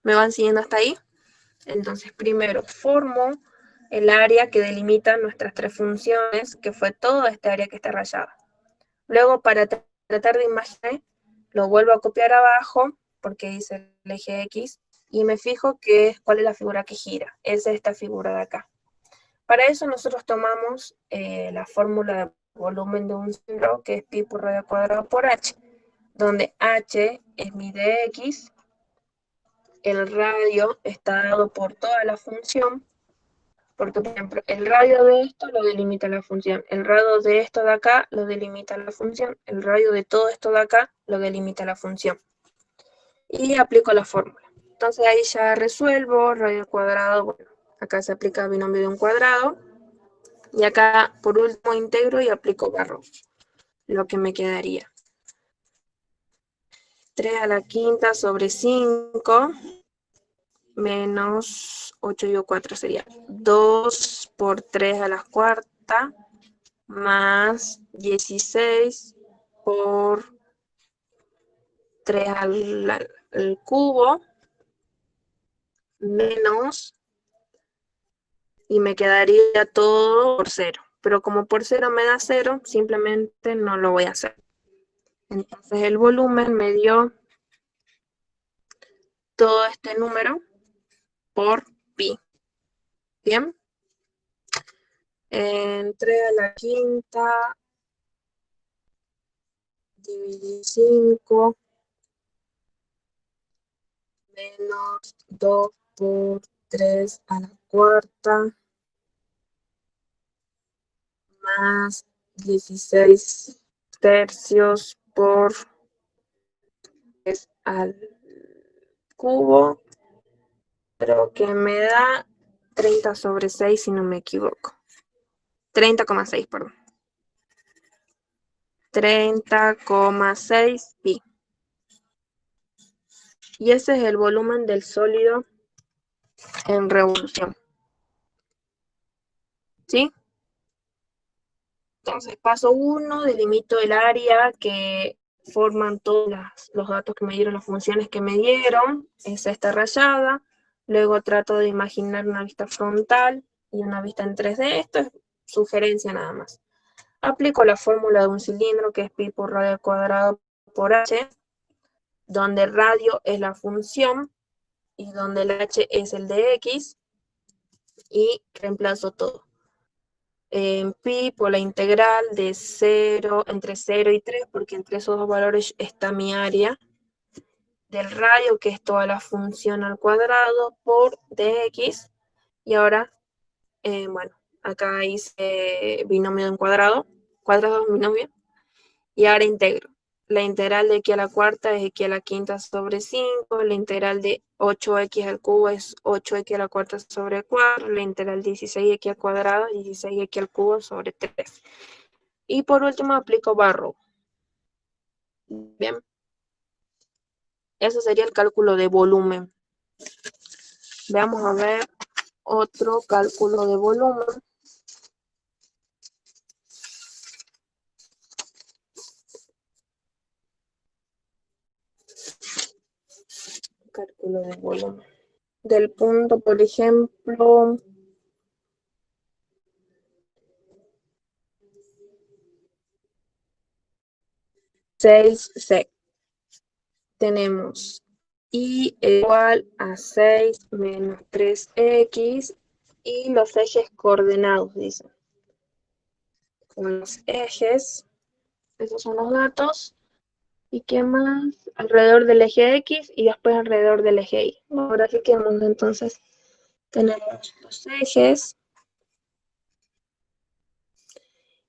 ¿Me van siguiendo hasta ahí? Entonces, primero formo el área que delimita nuestras tres funciones, que fue todo este área que está rayada. Luego, para tratar de imaginar, lo vuelvo a copiar abajo, porque dice el eje X, y me fijo cuál es la figura que gira. Es esta figura de acá. Para eso nosotros tomamos la fórmula de volumen de un cilindro, que es pi por radio cuadrado por h, donde h es mi dx, el radio está dado por toda la función, porque por ejemplo el radio de esto lo delimita la función, el radio de esto de acá lo delimita la función, el radio de todo esto de acá lo delimita la función. Y aplico la fórmula. Entonces ahí ya resuelvo, radio al cuadrado, bueno, acá se aplica binomio de un cuadrado, y acá por último integro y aplico barro, lo que me quedaría 3 a la quinta sobre 5 menos 8 y 4 sería 2 por 3 a la cuarta más 16 por 3 al cubo menos, y me quedaría todo por 0. Pero como por 0 me da 0, simplemente no lo voy a hacer. Entonces el volumen me dio todo este número por pi. Bien. 3 a la quinta dividir 5 menos 2 por 3 a la cuarta más 16 tercios por 3 al cubo, creo que me da 30 sobre 6 si no me equivoco. 30,6, perdón. 30,6 pi. Y ese es el volumen del sólido en revolución. ¿Sí? Entonces, paso 1, delimito el área que forman todos los datos que me dieron, las funciones que me dieron, es esta rayada. Luego trato de imaginar una vista frontal y una vista en 3D. Esto es sugerencia nada más. Aplico la fórmula de un cilindro, que es pi por radio al cuadrado por h, donde el radio es la función y donde el h es el de x, y reemplazo todo. En pi por la integral de 0, entre 0 y 3, porque entre esos dos valores está mi área del radio, que es toda la función al cuadrado, por dx. Y ahora, bueno, acá hice binomio en cuadrado binomio, y ahora integro. La integral de x a la cuarta es x a la quinta sobre 5, la integral de 8x al cubo es 8x a la cuarta sobre 4, la integral de 16x al cuadrado, 16x al cubo sobre 3. Y por último aplico barro. Bien. Eso sería el cálculo de volumen. Veamos a ver otro cálculo de volumen. Cálculo de volumen. Del punto, por ejemplo, 6C. Tenemos y igual a 6 menos 3x y los ejes coordenados, dicen. Con los ejes, esos son los datos. ¿Y qué más? Alrededor del eje X y después alrededor del eje Y. Ahora sí que entonces tenemos los ejes.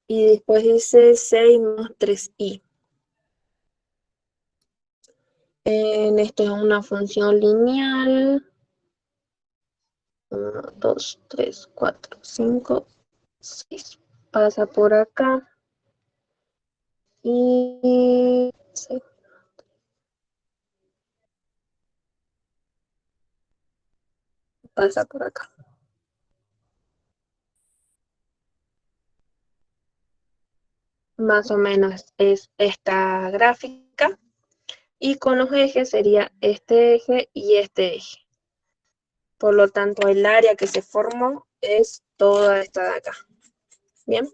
Y después dice 6 menos 3y. Esto es una función lineal. 1, 2, 3, 4, 5, 6. Pasa por acá. Y 6. Pasa por acá. Más o menos es esta gráfica. Y con los ejes sería este eje y este eje. Por lo tanto, el área que se formó es toda esta de acá. ¿Bien?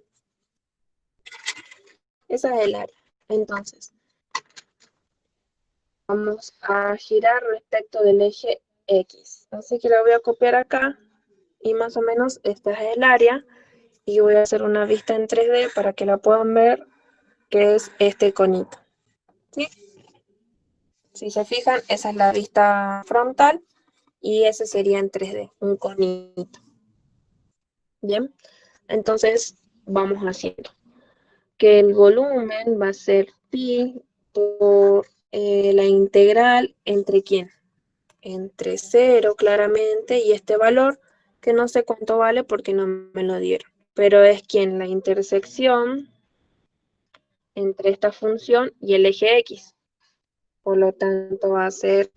Esa es el área. Entonces, vamos a girar respecto del eje X. Así que la voy a copiar acá. Y más o menos esta es el área. Y voy a hacer una vista en 3D para que la puedan ver, que es este conito. ¿Sí? Si se fijan, esa es la vista frontal. Y ese sería en 3D, un conito. Bien, entonces vamos haciendo que el volumen va a ser pi por la integral entre ¿quién? Entre 0 claramente y este valor que no sé cuánto vale porque no me lo dieron, pero es ¿quién? La intersección entre esta función y el eje X. Por lo tanto va a ser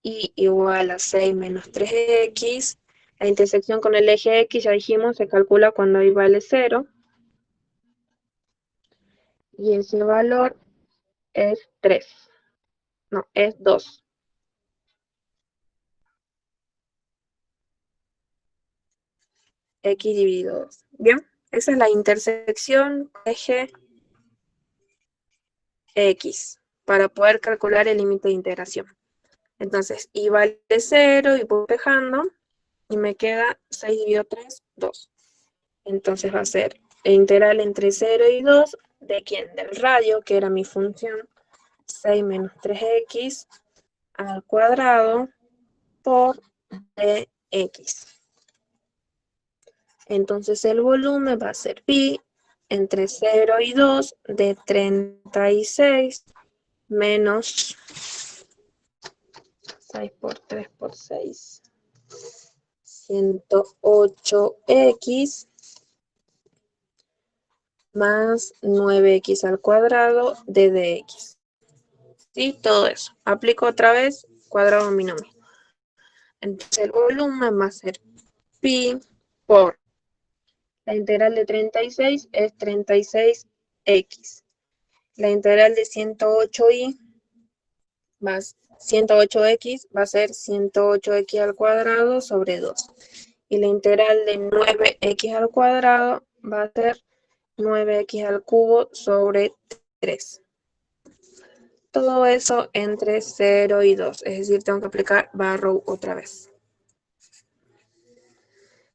y igual a 6 menos 3x. La intersección con el eje X, ya dijimos, se calcula cuando y vale 0. Y ese valor es 3. No, es 2. X dividido 2. Bien, esa es la intersección eje X para poder calcular el límite de integración. Entonces, y vale 0 y voy dejando y me queda 6 dividido 3, 2. Entonces va a ser la integral entre 0 y 2 de ¿quién? Del radio, que era mi función, 6 menos 3x al cuadrado por dx. Entonces el volumen va a ser pi entre 0 y 2 de 36 menos 6 por 3 por 6, 108x más 9x al cuadrado de dx. ¿Sí? Todo eso. Aplico otra vez cuadrado binomio. Entonces el volumen va a ser pi por la integral de 36 es 36x. La integral de 108y más 108x va a ser 108x al cuadrado sobre 2. Y la integral de 9x al cuadrado va a ser 9x al cubo sobre 3. Todo eso entre 0 y 2. Es decir, tengo que aplicar barrow otra vez.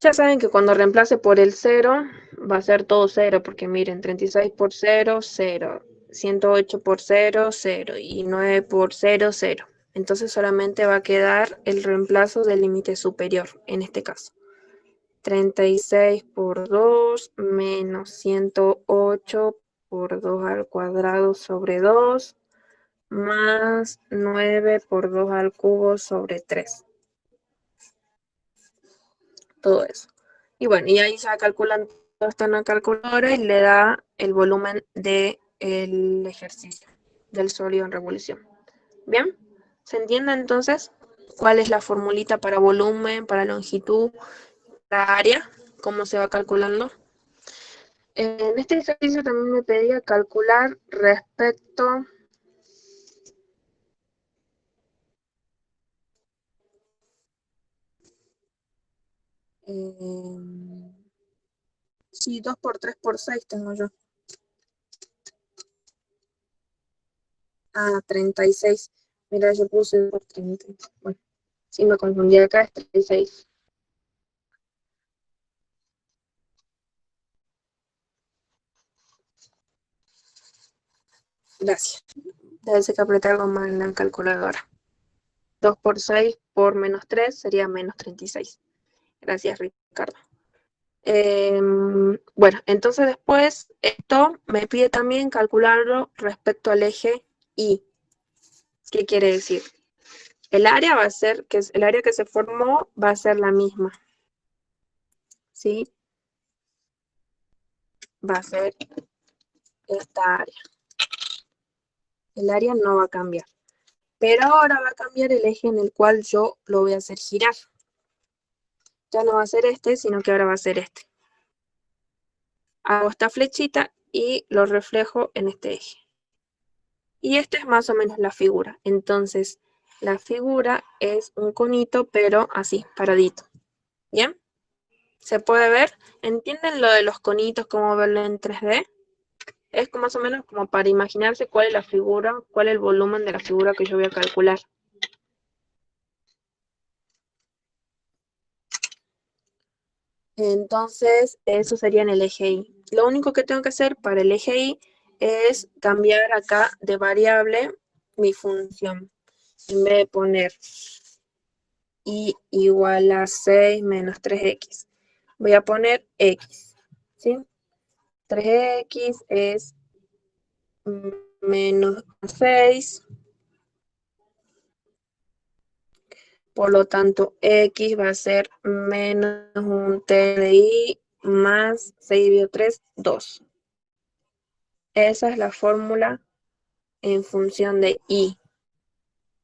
Ya saben que cuando reemplace por el 0, va a ser todo 0, porque miren, 36 por 0, 0. 108 por 0, 0. Y 9 por 0, 0. Entonces solamente va a quedar el reemplazo del límite superior, en este caso. 36 por 2 menos 108 por 2 al cuadrado sobre 2 más 9 por 2 al cubo sobre 3. Todo eso. Y bueno, y ahí ya calculan todo esto en la calculadora y le da el volumen del ejercicio del sólido en revolución. ¿Bien? ¿Se entiende entonces cuál es la formulita para volumen, para longitud, para área? ¿Cómo se va calculando? En este ejercicio también me pedía calcular respecto sí, 2 por 3 por 6 tengo yo. 36. Mira, yo puse por 30. Bueno, sí me confundí acá, es 36. Gracias. Debe ser que apreté algo más en la calculadora. 2 por 6 por menos 3 sería menos 36. Gracias, Ricardo. Bueno, entonces después esto me pide también calcularlo respecto al eje Y. ¿Qué quiere decir? El área va a ser, el área que se formó va a ser la misma. ¿Sí? Va a ser esta área. El área no va a cambiar. Pero ahora va a cambiar el eje en el cual yo lo voy a hacer girar. Ya no va a ser este, sino que ahora va a ser este. Hago esta flechita y lo reflejo en este eje. Y esta es más o menos la figura. Entonces, la figura es un conito, pero así, paradito. ¿Bien? ¿Se puede ver? ¿Entienden lo de los conitos, cómo verlo en 3D? Es más o menos como para imaginarse cuál es la figura, cuál es el volumen de la figura que yo voy a calcular. Entonces, eso sería en el eje Y. Lo único que tengo que hacer para el eje Y es cambiar acá de variable mi función. En vez de poner Y igual a 6 menos 3x, voy a poner x. ¿Sí? 3x es menos 6. Por lo tanto, x va a ser menos un t de y más 6 dividido 3, 2. Esa es la fórmula en función de y,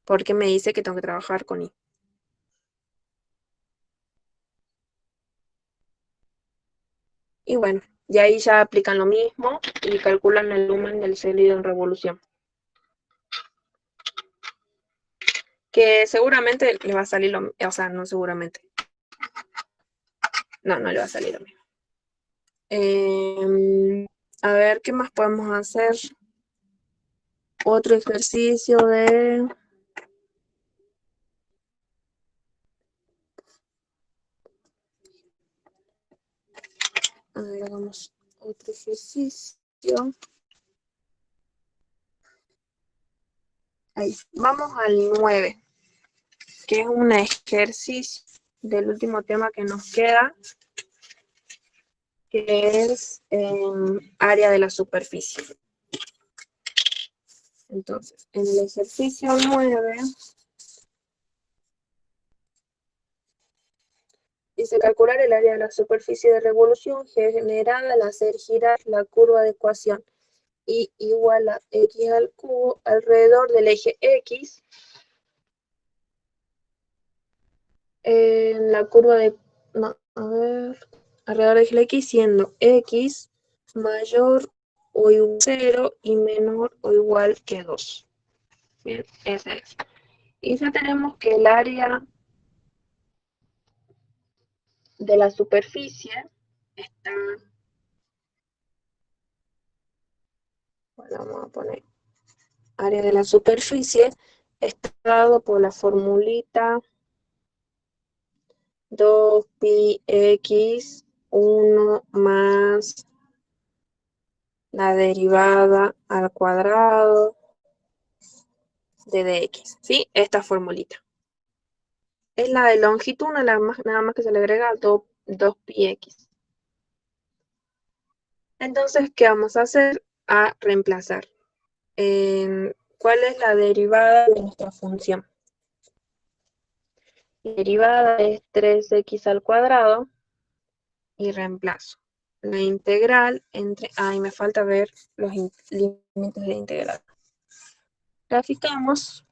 porque me dice que tengo que trabajar con y. Y bueno, y ahí ya aplican lo mismo y calculan el lumen del sólido en revolución. Que seguramente le va a salir lo mismo, o sea, no seguramente. No, no le va a salir lo mismo. A ver, ¿qué más podemos hacer? Otro ejercicio de... A ver, hagamos otro ejercicio. Ahí, vamos al 9, que es un ejercicio del último tema que nos queda. que es área de la superficie. Entonces, en el ejercicio 9, dice calcular el área de la superficie de revolución generada al hacer girar la curva de ecuación y igual a x al cubo alrededor del eje x en la curva de, no, a ver, alrededor del eje x siendo x mayor o igual a 0 y menor o igual que 2. Bien, ese es. Y ya tenemos que el área de la superficie está, bueno, vamos a poner área de la superficie, está dado por la formulita 2πx 1 más la derivada al cuadrado de dx, ¿sí? Esta formulita. Es la de longitud, nada más que se le agrega 2πx. Entonces, ¿qué vamos a hacer? A reemplazar. ¿Cuál es la derivada de nuestra función? La derivada es 3x al cuadrado y reemplazo la integral entre... Ay, me falta ver los límites de la integral. Graficamos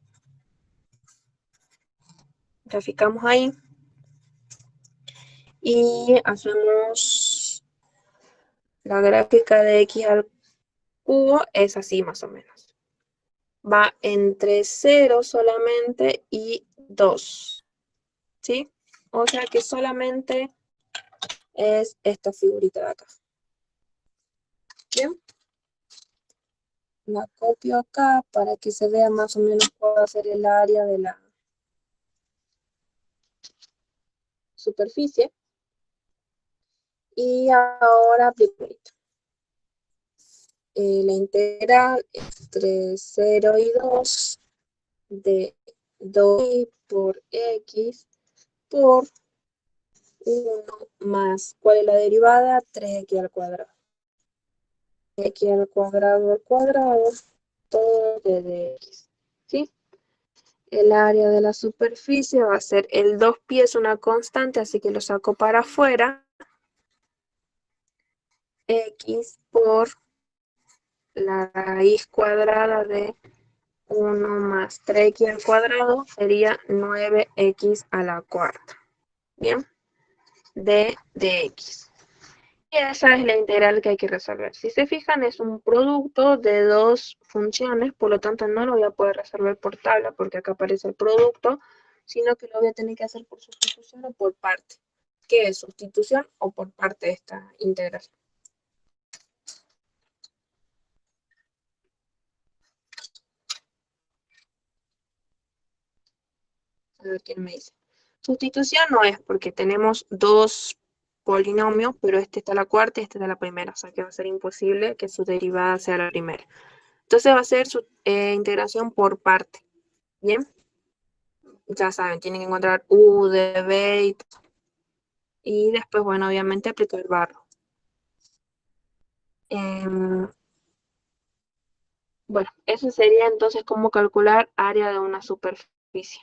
ahí y hacemos la gráfica de x al cubo, es así más o menos. Va entre 0 solamente y 2, ¿sí? O sea que solamente es esta figurita de acá. Bien. La copio acá para que se vea más o menos cuál va a ser el área de la superficie. Y ahora aplico esto. La integral entre 0 y 2 de 2 por x por 1 más, ¿cuál es la derivada? 3x al cuadrado. X al cuadrado, todo de dx, ¿sí? El área de la superficie va a ser el 2π, es una constante, así que lo saco para afuera. X por la raíz cuadrada de 1 más 3x al cuadrado sería 9x a la cuarta. Bien, de x. Y esa es la integral que hay que resolver. Si se fijan, es un producto de dos funciones, por lo tanto no lo voy a poder resolver por tabla porque acá aparece el producto, sino que lo voy a tener que hacer por sustitución o por parte. ¿Qué es sustitución o por parte de esta integral? A ver quién me dice. Sustitución no es porque tenemos dos polinomios, pero este está a la cuarta y este está a la primera, o sea que va a ser imposible que su derivada sea la primera. Entonces va a ser su integración por parte. ¿Bien? Ya saben, tienen que encontrar u de b y después, bueno, obviamente aplicar barro. Bueno, eso sería entonces cómo calcular área de una superficie.